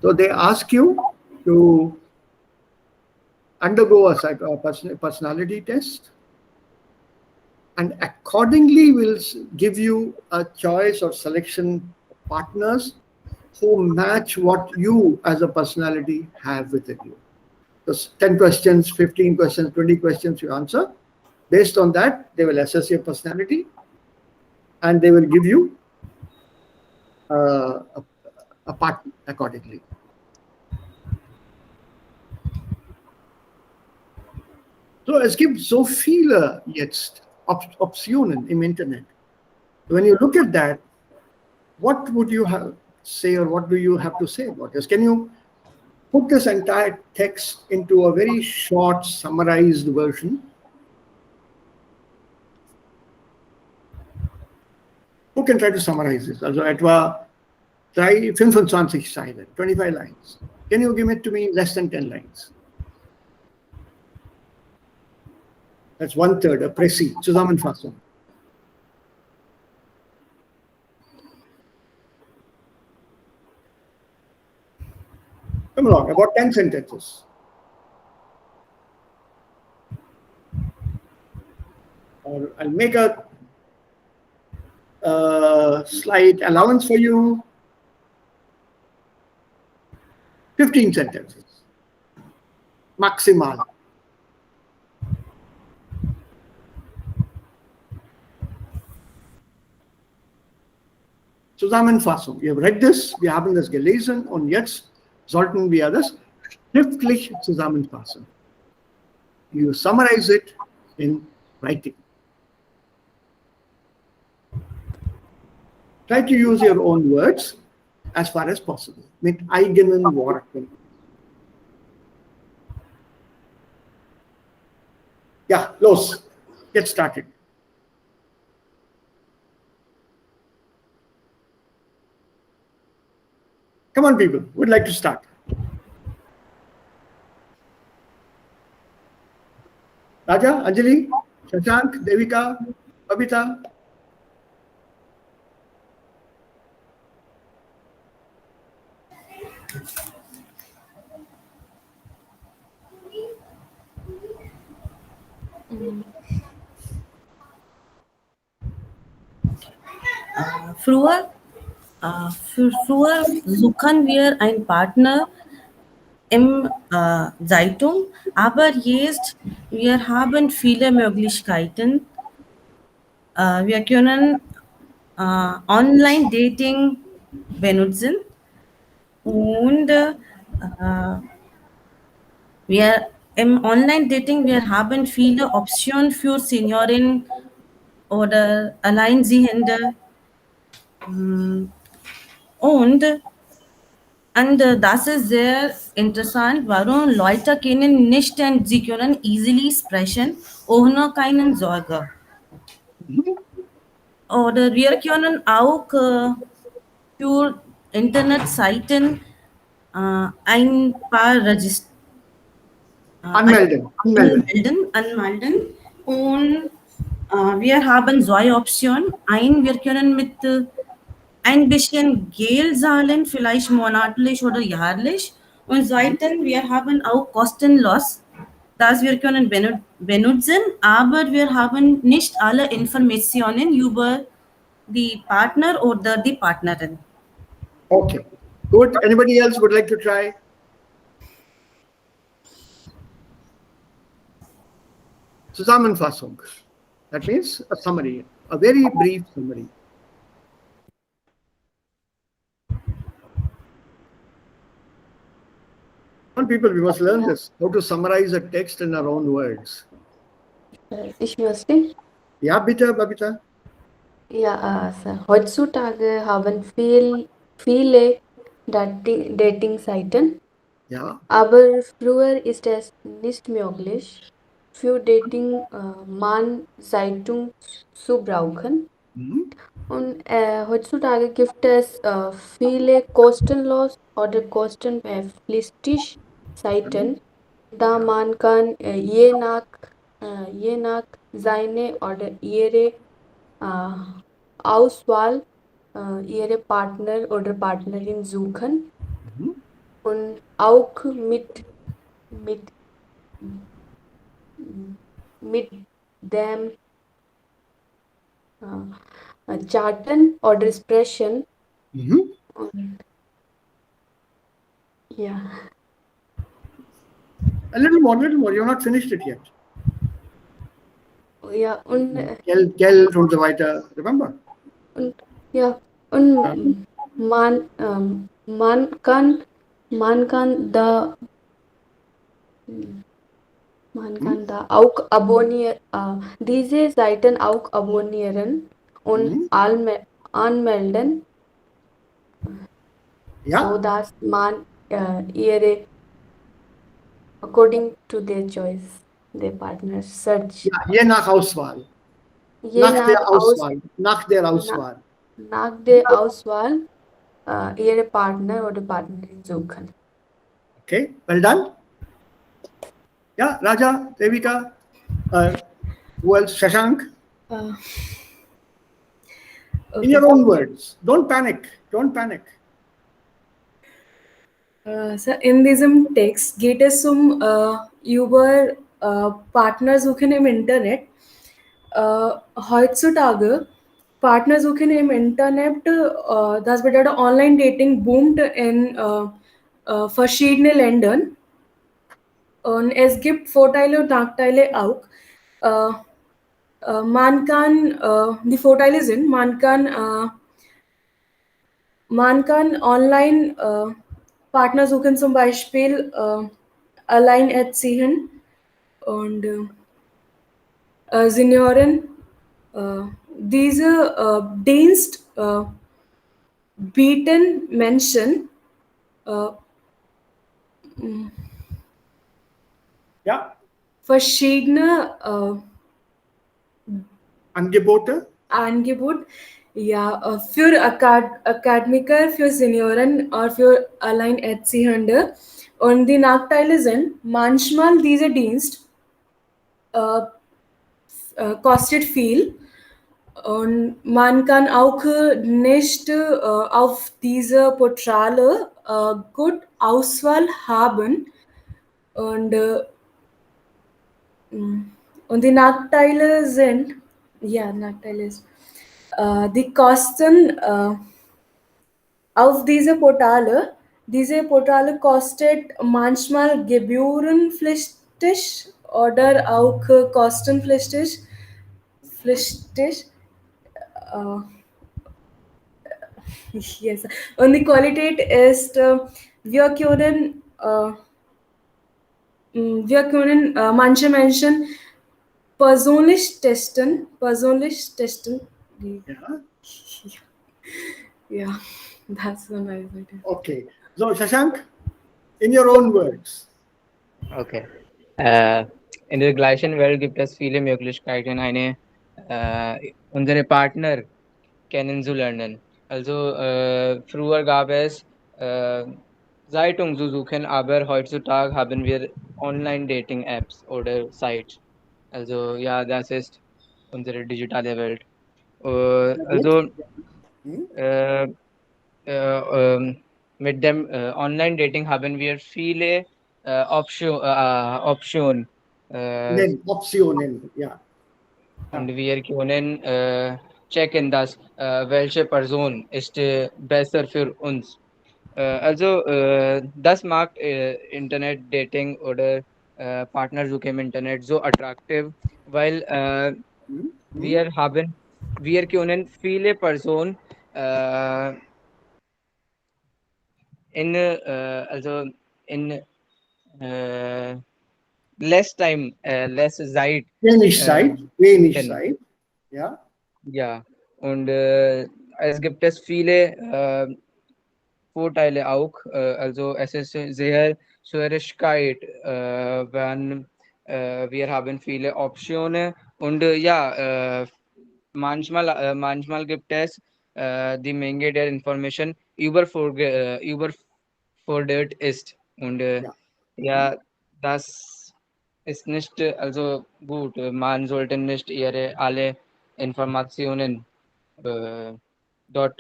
So they ask you to undergo a personality test, and accordingly will give you a choice or selection of partners who match what you as a personality have within you. So 10 questions, 15 questions, 20 questions you answer. Based on that, they will assess your personality and they will give you a partner accordingly. So es gibt so viele jetzt Optionen im Internet. When you look at that, what would you say, or what do you have to say about this? Can you put this entire text into a very short, summarized version? Who can try to summarize this? Also etwa 25 Zeilen, 25 lines. Can you give it to me in less than 10 lines? That's 1/3, a Précis, Zusammenfassung. Come along, about 10 sentences. Or I'll make a slight allowance for you. 15 sentences. Maximal. Zusammenfassung. Wir haben read this, wir haben das gelesen und jetzt sollten wir das schriftlich zusammenfassen. You summarize it in writing. Try to use your own words as far as possible, mit eigenen Worten. Ja, los, get started. Come on, people, who would like to start? Raja, Anjali, Shashank, Devika, Babita. Früher suchen wir einen Partner im Zeitung, aber jetzt wir haben viele Möglichkeiten. Wir können Online-Dating benutzen und wir im Online-Dating wir haben viele Optionen für Senioren oder Alleinstehende. Und das ist sehr interessant, warum Leute kennen nicht und sie können easily sprechen, ohne keine Sorge. Mhm. Oder wir können auch für Internetseiten ein paar Anmelden. Anmelden. anmelden und wir haben zwei Optionen. Wir können mit ein bisschen Geld zahlen, vielleicht monatlich oder jährlich. Und zweitens, wir haben auch kostenlos, das wir können benutzen, aber wir haben nicht alle Informationen über die Partner oder die Partnerin. Okay. Good. Anybody else would like to try? Zusammenfassung. That means a summary, a very brief summary. Come on, people, we must learn this. How to summarize a text in our own words. Ich möchte. Ja, bitte, Babita. Ja, heutzutage haben viele Dating-Seiten, Ja. aber früher ist es nicht möglich, für Dating Mann-Seiten zu brauchen. Mhm. Und heutzutage gibt es viele kostenlos oder kostenpflichtige Seiten, da man kann je nach seine oder ihre Auswahl ihre Partner oder Partnerin suchen Mhm. und auch mit, mit dem chatten oder sprechen. Mhm. Und, ja. A little more, little more. You're not finished it yet. Ja, und, Geld und so weiter. Remember? und ja, und man kann da Man kann da auch diese Seiten auch abonnieren und Mhm. anmelden, Ja. so dass man ihre according to their choice, their partner search. Ja, je nach Auswahl. Je nach Nach der Auswahl. nach der Auswahl ihre Partner oder Partnerin suchen. Okay, well done. Yeah, Raja, Devika, who else? Shashank. Uh, In your own words. Don't panic. Don't panic. So in diesem Text geht es über Partnersuchen im Internet. Heutzutage Partnersuchen im Internet, das bedeutet Online-Dating boomt in verschiedenen Ländern und es gibt Vorteile und Nachteile auch. Die Vorteile sind, man kann online Partner suchen, zum Beispiel Alleinerziehend und Senioren. Diese Dienst bieten Menschen äh, Ja. verschiedene Angebote. Angebot, ja, für Akademiker, für Senioren oder für Alleinerziehende. Und die Nachteile sind, manchmal dieser Dienst kostet viel und man kann auch nicht auf diese Portale gut Auswahl haben und, und die Nachteile sind, ja, Nachteile ist, die Kosten auf diese Portale kostet manchmal gebührenpflichtig oder auch kostenpflichtig. Äh, yes. Und die Qualität ist, wir können manche Menschen persönlich testen. Ja. Ja, that's so nice idea. Okay. So, Shashank, in your own words. Okay. In der gleichen Welt gibt es viele Möglichkeiten, eine Äh, unsere Partner kennenzulernen. Also früher gab es äh, Zeitungen zu suchen, aber heutzutage haben wir Online-Dating-Apps oder Sites. Also ja, das ist unsere digitale Welt. Also Hmm? äh, mit dem Online-Dating haben wir viele Optionen äh, Then Optionen, yeah. und wir können checken, dass welche Person ist besser für uns. Also das macht Internet-Dating oder Partnersuche im Internet so attraktiv, weil Hmm? Hmm? wir haben, wir können viele Personen äh, also in äh, less time, less Zeit Wenig äh, Zeit, wenig finden. Zeit, ja. Ja, und es gibt es viele Vorteile auch. Also es ist sehr Schwierigkeit, wenn wir haben viele Optionen und ja, manchmal gibt es die Menge der Information überfordert ist und Ja. ja, das ist nicht also gut. Man sollte nicht ihre alle Informationen äh, dort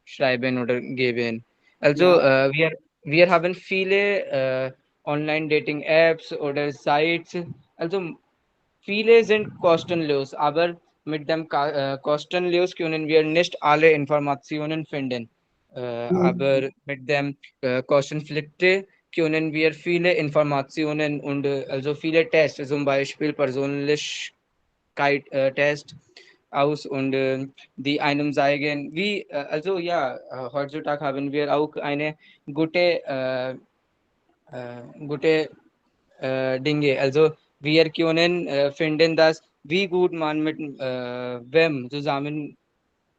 schreiben oder geben. Also Ja. wir haben viele Online-Dating-Apps oder Sites. Also viele sind kostenlos, aber mit dem kostenlos können wir nicht alle Informationen finden. Hmm. Aber mit dem kostenpflichtig können wir viele Informationen und also viele Tests, zum Beispiel Persönlichkeit-Test aus und die einem zeigen, wie, also ja, heutzutage haben wir auch eine gute, gute Dinge. Also wir können finden, dass wie gut man mit wem zusammen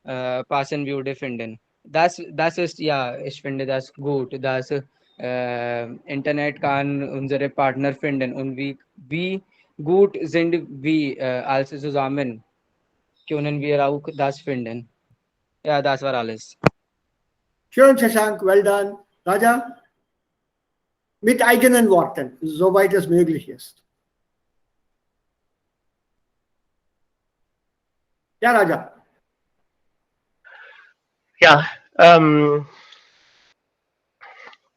passen würde finden. Das ist, ja, ich finde das gut, dass Internet kann unsere Partner finden und wie gut sind wir als zusammen, können wir auch das finden. Ja, das war alles. Schön, Shashank, well done. Raja, mit eigenen Worten, soweit es möglich ist. Ja, Raja. Ja,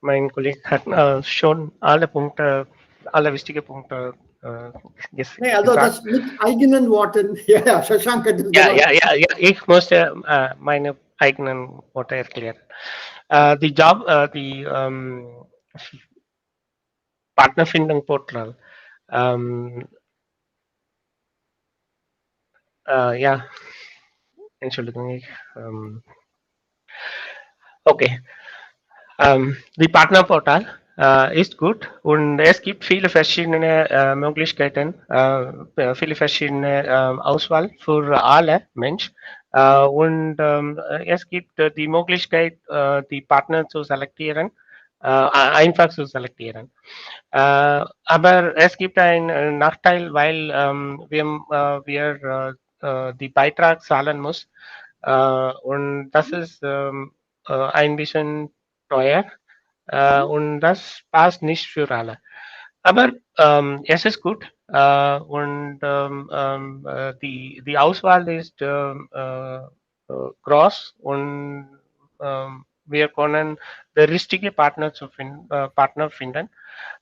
mein Kollege hat schon alle Punkte, alle wichtige Punkte äh, Nee, also gesagt. das mit eigenen Worten, ja, ja, Shashank hat das Ja, gesagt. ja, ja, ja, ich musste meine eigenen Worte erklären. Die Job, die Partnerfindung Portal. Ähm, ja, Entschuldigung, okay. Die Partnerportal ist gut und es gibt viele verschiedene Möglichkeiten, viele verschiedene Auswahl für alle Menschen. Es gibt die Möglichkeit, die Partner zu selektieren, einfach zu selektieren. Aber es gibt einen Nachteil, weil wir die Beitrag zahlen muss. Und das ist ein bisschen teuer. Und das passt nicht für alle. Aber es ist gut. Die Auswahl ist groß und wir können der richtige Partner finden.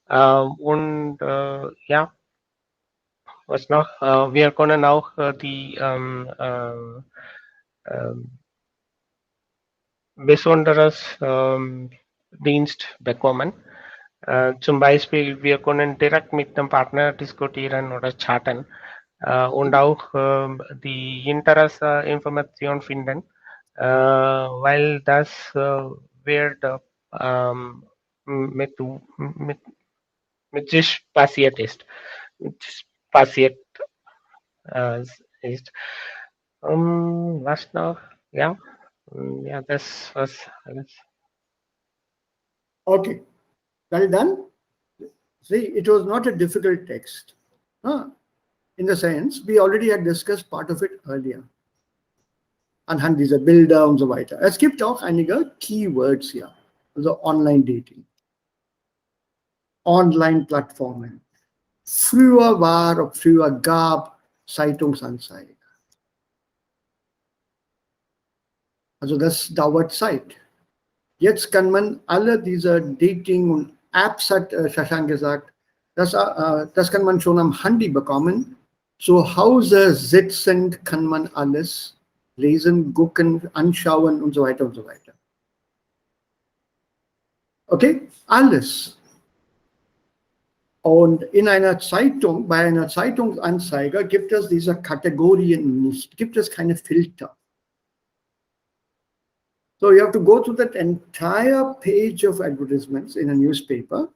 Ja, was noch? Wir können auch die besonderes Dienst bekommen. Zum Beispiel, wir können direkt mit dem Partner diskutieren oder chatten und auch die Interesseinformation finden, weil das wird mit, mit, mit sich passiert ist. Passiert äh, ist. Was noch? Ja, ja, das was alles. Okay, well done. See, it was not a difficult text. Huh? in the sense, we already had discussed part of it earlier. Anhand dieser Bilder und so weiter. Es gibt auch einige Keywords hier, also Online-Dating, Online-Plattformen. Früher gab Zeitungsanzeige. Also das dauert Zeit. Jetzt kann man alle diese Dating und Apps, hat Shashank gesagt, das kann man schon am Handy bekommen. Zu Hause sitzend kann man alles lesen, gucken, anschauen und so weiter und so weiter. Okay, alles. Und in einer Zeitung, bei einer Zeitungsanzeige gibt es diese Kategorien nicht, gibt es keine Filter. So you have to go through that entire page of advertisements in a newspaper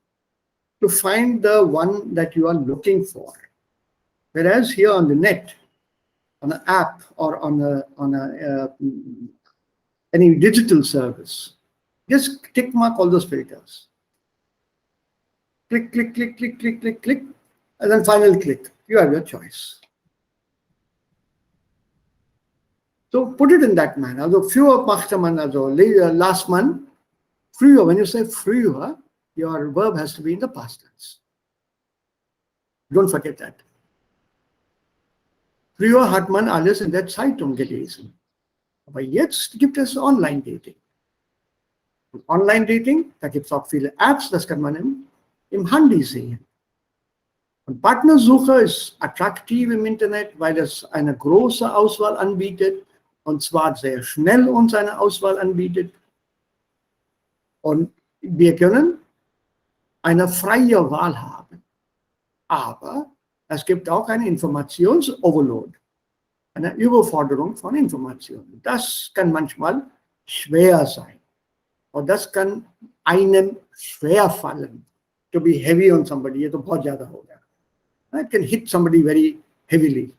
to find the one that you are looking for. Whereas here on the net, on an app or on any digital service, just tick mark all those filters. Click, click, click, click, click, click, click, and then final click. You have your choice. So put it in that manner. Also früher machte man, also last month, früher, when you say früher, your verb has to be in the past tense. Don't forget that. Früher hat man alles in der Zeitung gelesen. Aber jetzt gibt es Online-Dating. Und Online-Dating, da gibt es auch viele Apps, das kann man im Handy sehen. Und Partnersuche ist attraktiv im Internet, weil es eine große Auswahl anbietet und zwar sehr schnell uns eine Auswahl anbietet. Und wir können eine freie Wahl haben. Aber es gibt auch eine Informations-Overload, eine Überforderung von Informationen. Das kann manchmal schwer sein. Und das kann einem schwer fallen. To be heavy on somebody, ये तो बहुत ज़्यादा हो गया. It can hit somebody very heavily.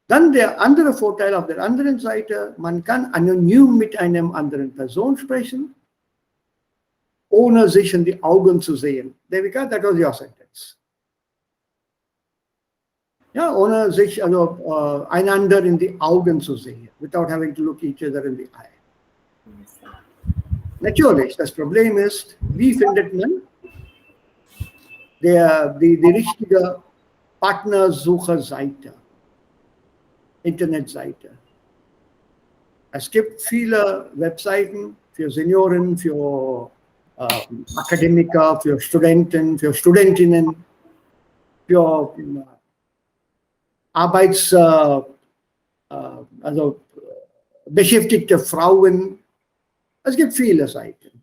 Dann der andere Vorteil auf der anderen Seite, man kann anonym mit einem anderen Person sprechen, ohne sich in die Augen zu sehen. Devika, that was your sentence. Ja, ohne sich also einander in die Augen zu sehen, without having to look each other in the eye. Natürlich, das Problem ist, wie findet man die richtige Partnersucherseite, Internetseite. Es gibt viele Webseiten für Senioren, für Akademiker, für Studenten, für Studentinnen, für also beschäftigte Frauen. Es gibt viele Seiten.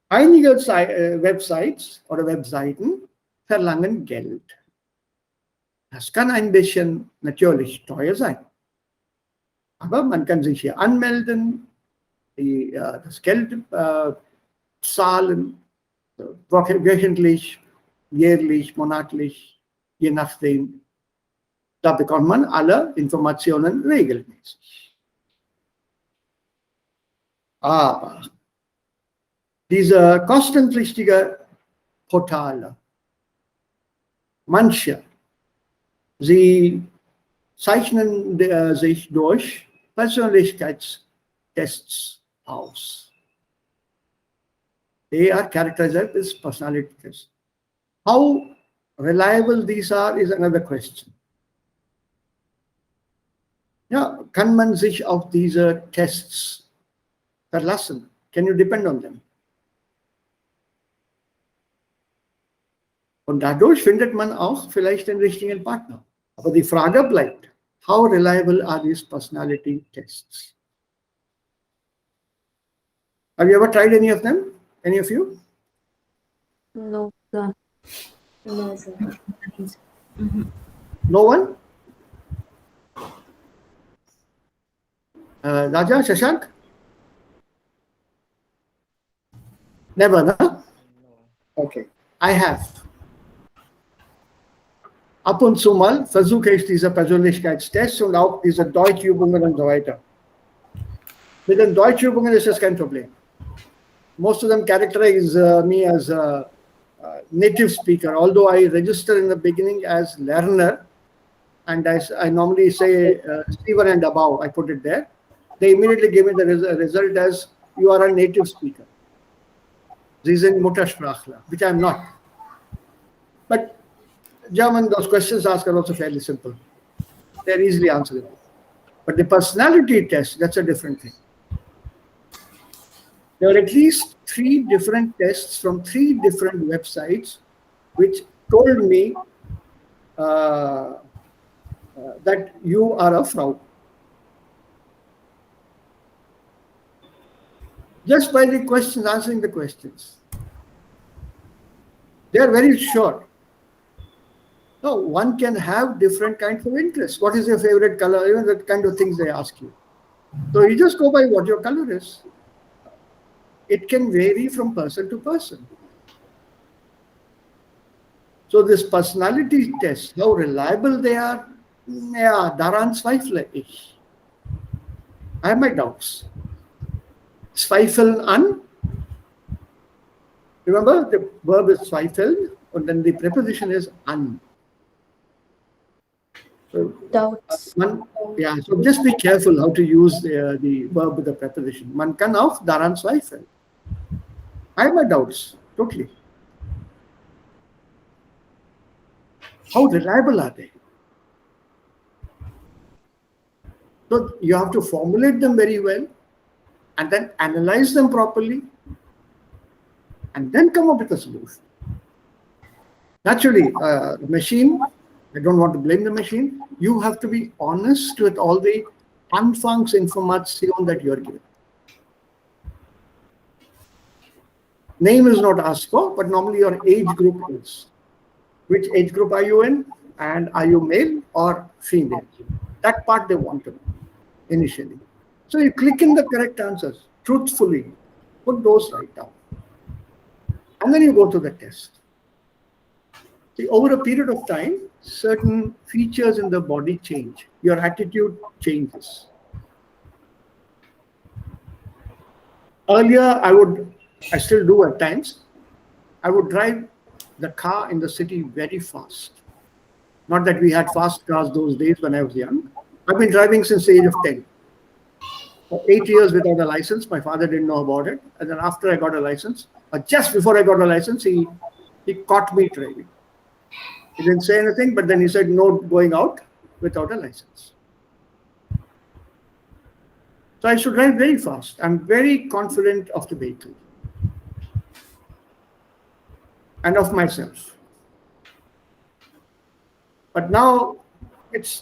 Einige Websites oder Webseiten verlangen Geld. Das kann ein bisschen natürlich teuer sein. Aber man kann sich hier anmelden, das Geld zahlen, wöchentlich, jährlich, monatlich, je nachdem. Da bekommt man alle Informationen regelmäßig. Aber diese kostenpflichtigen Portale, manche, sie zeichnen sich durch Persönlichkeitstests aus. They are characterized as personality tests. How reliable these are is another question. Ja, kann man sich auf diese Tests verlassen? Can you depend on them? Und dadurch findet man auch vielleicht den richtigen Partner. Aber die Frage bleibt, how reliable are these personality tests? Have you ever tried any of them? Any of you? No, sir. No, sir. No one? Raja, Shashank? Never, no? Okay, I have. Ab und zu mal versuche ich diese Persönlichkeitstests und auch diese Deutschübungen und so weiter. Mit den Deutschübungen ist das kein Problem. Most of them characterize me as native speaker, although I register in the beginning as learner, and I normally say C1 and above, I put it there. They immediately gave me the result as you are a native speaker. Sie sind Muttersprachler, which I'm not. But German, those questions asked are also fairly simple. They're easily answerable. But the personality test, that's a different thing. There are at least 3 different tests from 3 different websites which told me that you are a Frau. Just by the questions, answering the questions. They are very sure. No, one can have different kinds of interests. What is your favorite color? Even that kind of things they ask you. So you just go by what your color is. It can vary from person to person. So this personality test, how reliable they are, yeah, daran zweifle ich. I have my doubts. Zweifeln an. Remember, the verb is zweifeln, and then the preposition is an. So, Doubts. yeah, so just be careful how to use the verb with the preposition. Man kann auch daran zweifeln. I have my doubts, totally. How reliable are they? So you have to formulate them very well and then analyze them properly and then come up with a solution. Naturally, the machine, I don't want to blame the machine. You have to be honest with all the Anfangsinformation that you are given. Name is not asked for, but normally your age group is. Which age group are you in? And are you male or female? That part they want to know initially. So you click in the correct answers, truthfully, put those right down. And then you go to the test. See, over a period of time, certain features in the body change. Your attitude changes. Earlier, I still do at times, I would drive the car in the city very fast. Not that we had fast cars those days when I was young. I've been driving since the age of 10. For 8 years without a license. My father didn't know about it. And then after I got a license, or just before I got a license, he caught me driving. He didn't say anything, but then he said, no going out without a license. So I should drive very fast. I'm very confident of the vehicle and of myself. But now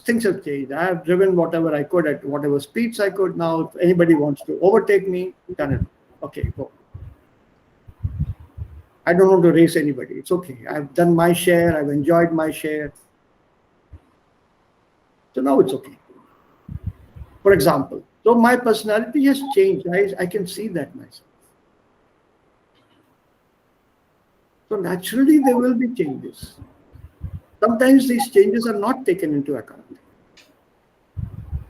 things have changed. I have driven whatever I could at whatever speeds I could. Now, if anybody wants to overtake me, done it. Okay, go. I don't want to race anybody. It's okay. I've done my share. I've enjoyed my share. So now it's okay. For example, so my personality has changed. I can see that myself. So naturally, there will be changes. Sometimes these changes are not taken into account.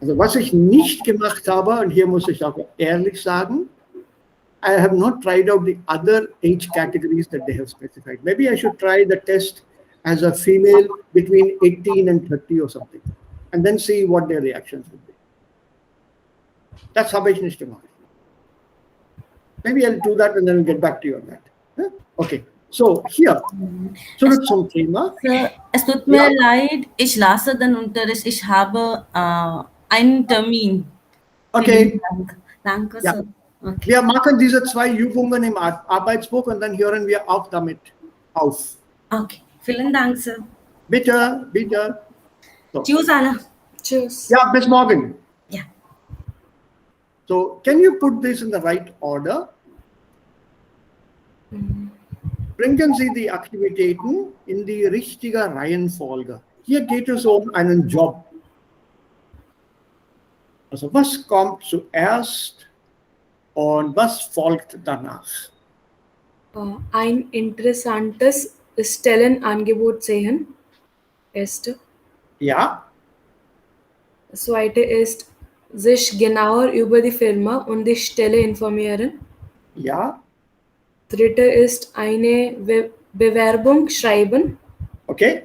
Also was ich nicht gemacht habe, und hier muss ich auch ehrlich sagen, I have not tried out the other age categories that they have specified. Maybe I should try the test as a female between 18 and 30 or something, and then see what their reactions would be. Das habe ich nicht gemacht. Maybe I'll do that and then I'll get back to you on that. Huh? Okay. So here, zurück zum Thema. Es tut mir leid, ich lasse den Unterricht. Ich habe einen Termin. Okay. Vielen Dank. Danke, Ja. Sir. Okay. Wir machen diese 2 Übungen im Arbeitsbuch und dann hören wir auch damit auf. Okay. Vielen Dank, Sir. Bitte, bitte. So. Tschüss, alle. Tschüss. Ja, bis morgen. Ja. So, can you put this in the right order? Bringen Sie die Aktivitäten in die richtige Reihenfolge. Hier geht es um einen Job. Also was kommt zuerst und was folgt danach? Ein interessantes Stellenangebot sehen. Erste. Ja, Zweite ist, sich genauer über die Firma und die Stelle informieren. ja, Dritte ist, eine Bewerbung schreiben Okay?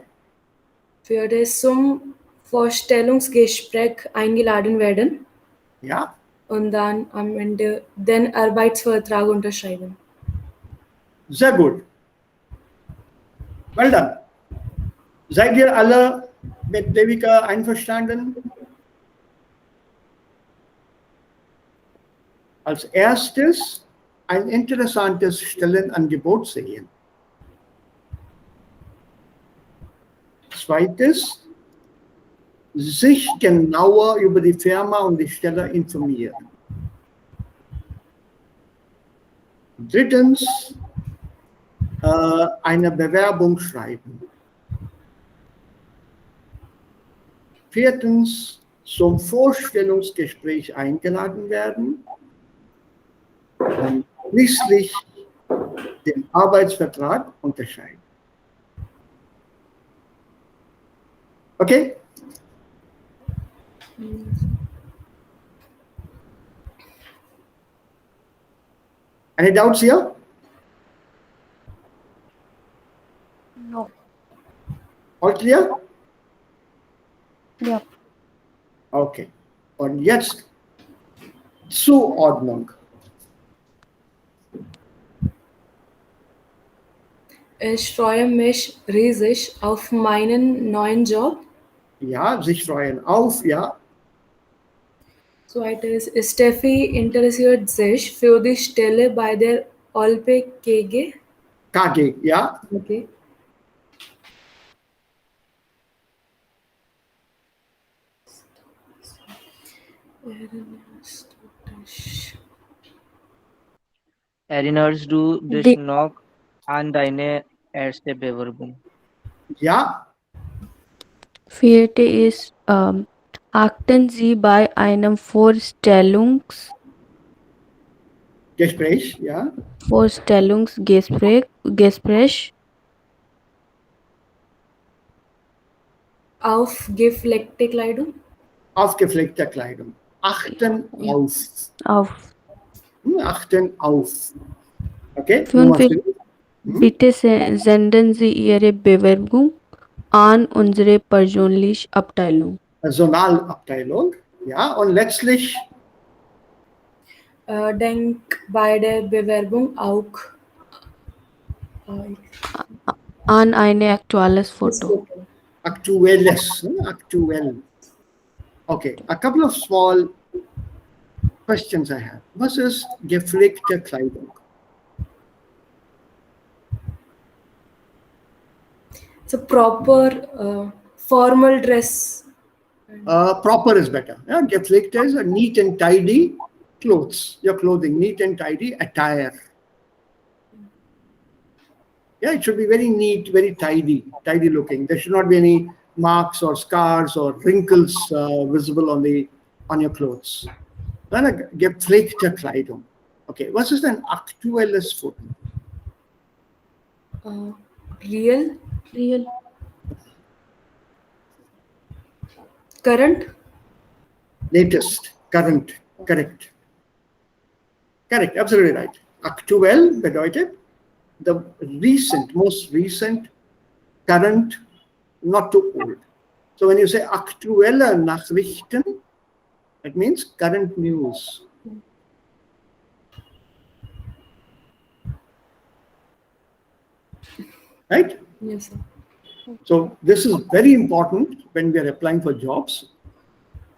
für das zum Vorstellungsgespräch eingeladen werden Ja, und dann am Ende den Arbeitsvertrag unterschreiben. sehr gut. Well done. Seid ihr alle mit Devika einverstanden? Als erstes ein interessantes Stellenangebot sehen. Zweites, sich genauer über die Firma und die Stelle informieren. Drittens, eine Bewerbung schreiben. Viertens, zum Vorstellungsgespräch eingeladen werden. Und schließlich den Arbeitsvertrag unterschreiben. Okay? Any doubts here? No. All clear? Ja. Okay. Und jetzt Zuordnung. Ich freue mich riesig auf meinen neuen Job. Ja, sich freuen auf, ja. Zweites, Steffi interessiert sich für die Stelle bei der Olpe KG. KG, ja. Okay. Erinnerst du dich Die noch an deine erste Bewerbung? Ja, vierte ist, achten Sie bei einem Gespräch, ja. Vorstellungsgespräch Auf gepflegte Kleidung. Aufgepflegte Kleidung. Achten ja, auf. auf. Achten auf. Okay, Fünf Nummer ist, 5. bitte senden Sie Ihre Bewerbung an unsere Personalabteilung. Personalabteilung. Ja, und letztlich Denk bei der Bewerbung auch An ein aktuelles das Foto. Foto. aktuelles. Aktuell. Okay, a couple of small questions I have. Was ist gepflegte Kleidung? It's a proper formal dress. Proper is better. Yeah, gepflegte is a neat and tidy clothes. Your clothing, neat and tidy attire. Yeah, it should be very neat, very tidy looking. There should not be any marks or scars or wrinkles visible on your clothes. Dann eine gepflegte Kleidung. Okay, was ist ein aktuelles Foto? Real, Real. current, Latest, current, correct. Correct, absolutely right. Aktuell bedeutet the recent, most recent, current, not too old. So when you say aktuelle Nachrichten, it means current news. Right? yes, sir. So this is very important when we are applying for jobs.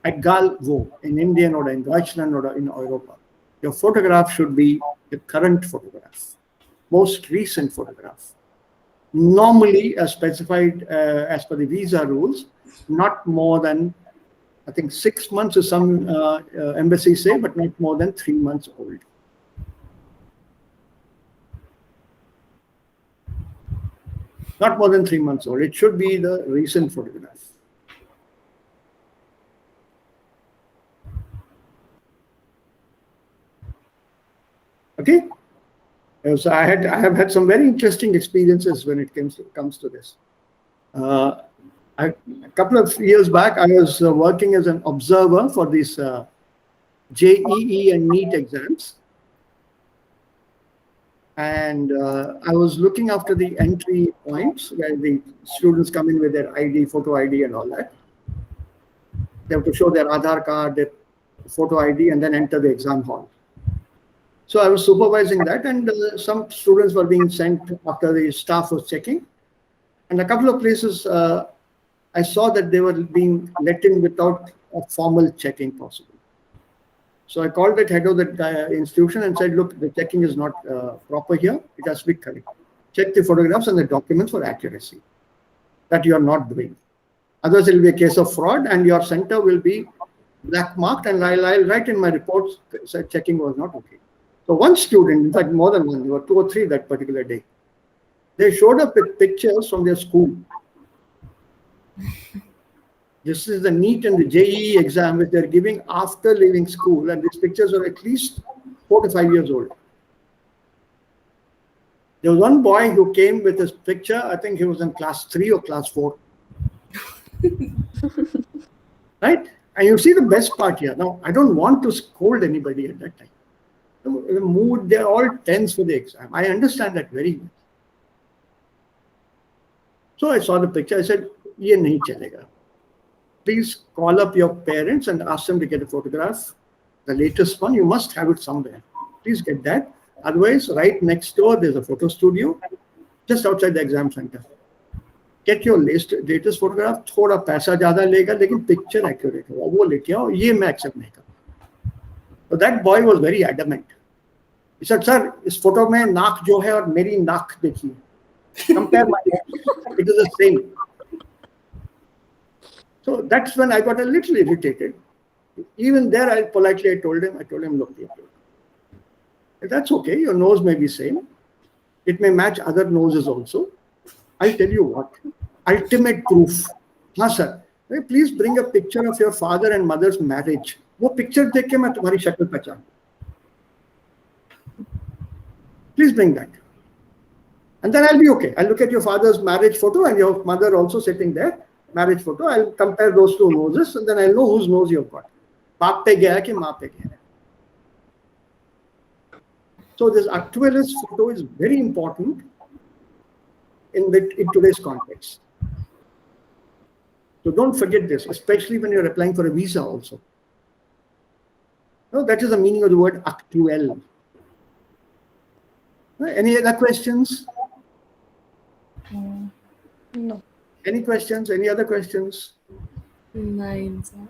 Egal wo, in India or in Deutschland or in Europa. Your photograph should be the current photograph, most recent photograph. Normally, as specified as per the visa rules, not more than, I think 6 months is some embassies say, but not more than 3 months old. Not more than 3 months old. It should be the recent photograph. Okay. So I have had some very interesting experiences when it comes to this. A couple of years back, I was working as an observer for these JEE and NEET exams. And I was looking after the entry points where the students come in with their ID, photo ID, and all that. They have to show their Aadhaar card, their photo ID, and then enter the exam hall. So I was supervising that, and some students were being sent after the staff was checking. And a couple of places, I saw that they were being let in without a formal checking possible. So I called the head of the institution and said, look, the checking is not proper here. It has to be correct. Check the photographs and the documents for accuracy. That you are not doing. Otherwise, it will be a case of fraud and your center will be black marked, and I'll write in my reports said checking was not okay. So one student, in fact, more than one, there were 2 or 3 that particular day. They showed up with pictures from their school. This is the NEET and the JEE exam which they're giving after leaving school, and these pictures are at least 4 to 5 years old. There was one boy who came with his picture. I think he was in class 3 or class 4. Right? And you see the best part here. Now, I don't want to scold anybody at that time. The mood, they're all tense for the exam. I understand that very well. So I saw the picture. I said, "Ye nahi chalega. Please call up your parents and ask them to get a photograph. The latest one, you must have it somewhere. Please get that. Otherwise, right next door, there's a photo studio just outside the exam center. Get your latest photograph. थोड़ा पैसा ज़्यादा लेगा, लेकिन picture accurate होगा. वो लेके आओ. ये मैं accept नहीं करूँ." So that boy was very adamant. He said, "Sir, इस photo में नाक जो है और मेरी नाक देखिए. Compare my names. It is the same." So that's when I got a little irritated. Even there, I told him, "Look, that's okay. Your nose may be same. It may match other noses also. I'll tell you what. Ultimate proof. हाँ sir. Please bring a picture of your father and mother's marriage. वो picture देख के मैं तुम्हारी शक्ल पहचान. Please bring that. And then I'll be okay. I'll look at your father's marriage photo and your mother also sitting there. Marriage photo. I'll compare those 2 noses and then I'll know whose nose you've got. बाप पे गया है कि माँ पे गया है. So this actualist photo is very important in today's context. So don't forget this, especially when you're applying for a visa also. No, that is the meaning of the word actual. Any other questions? No. Any questions? Any other questions? Nine, sir.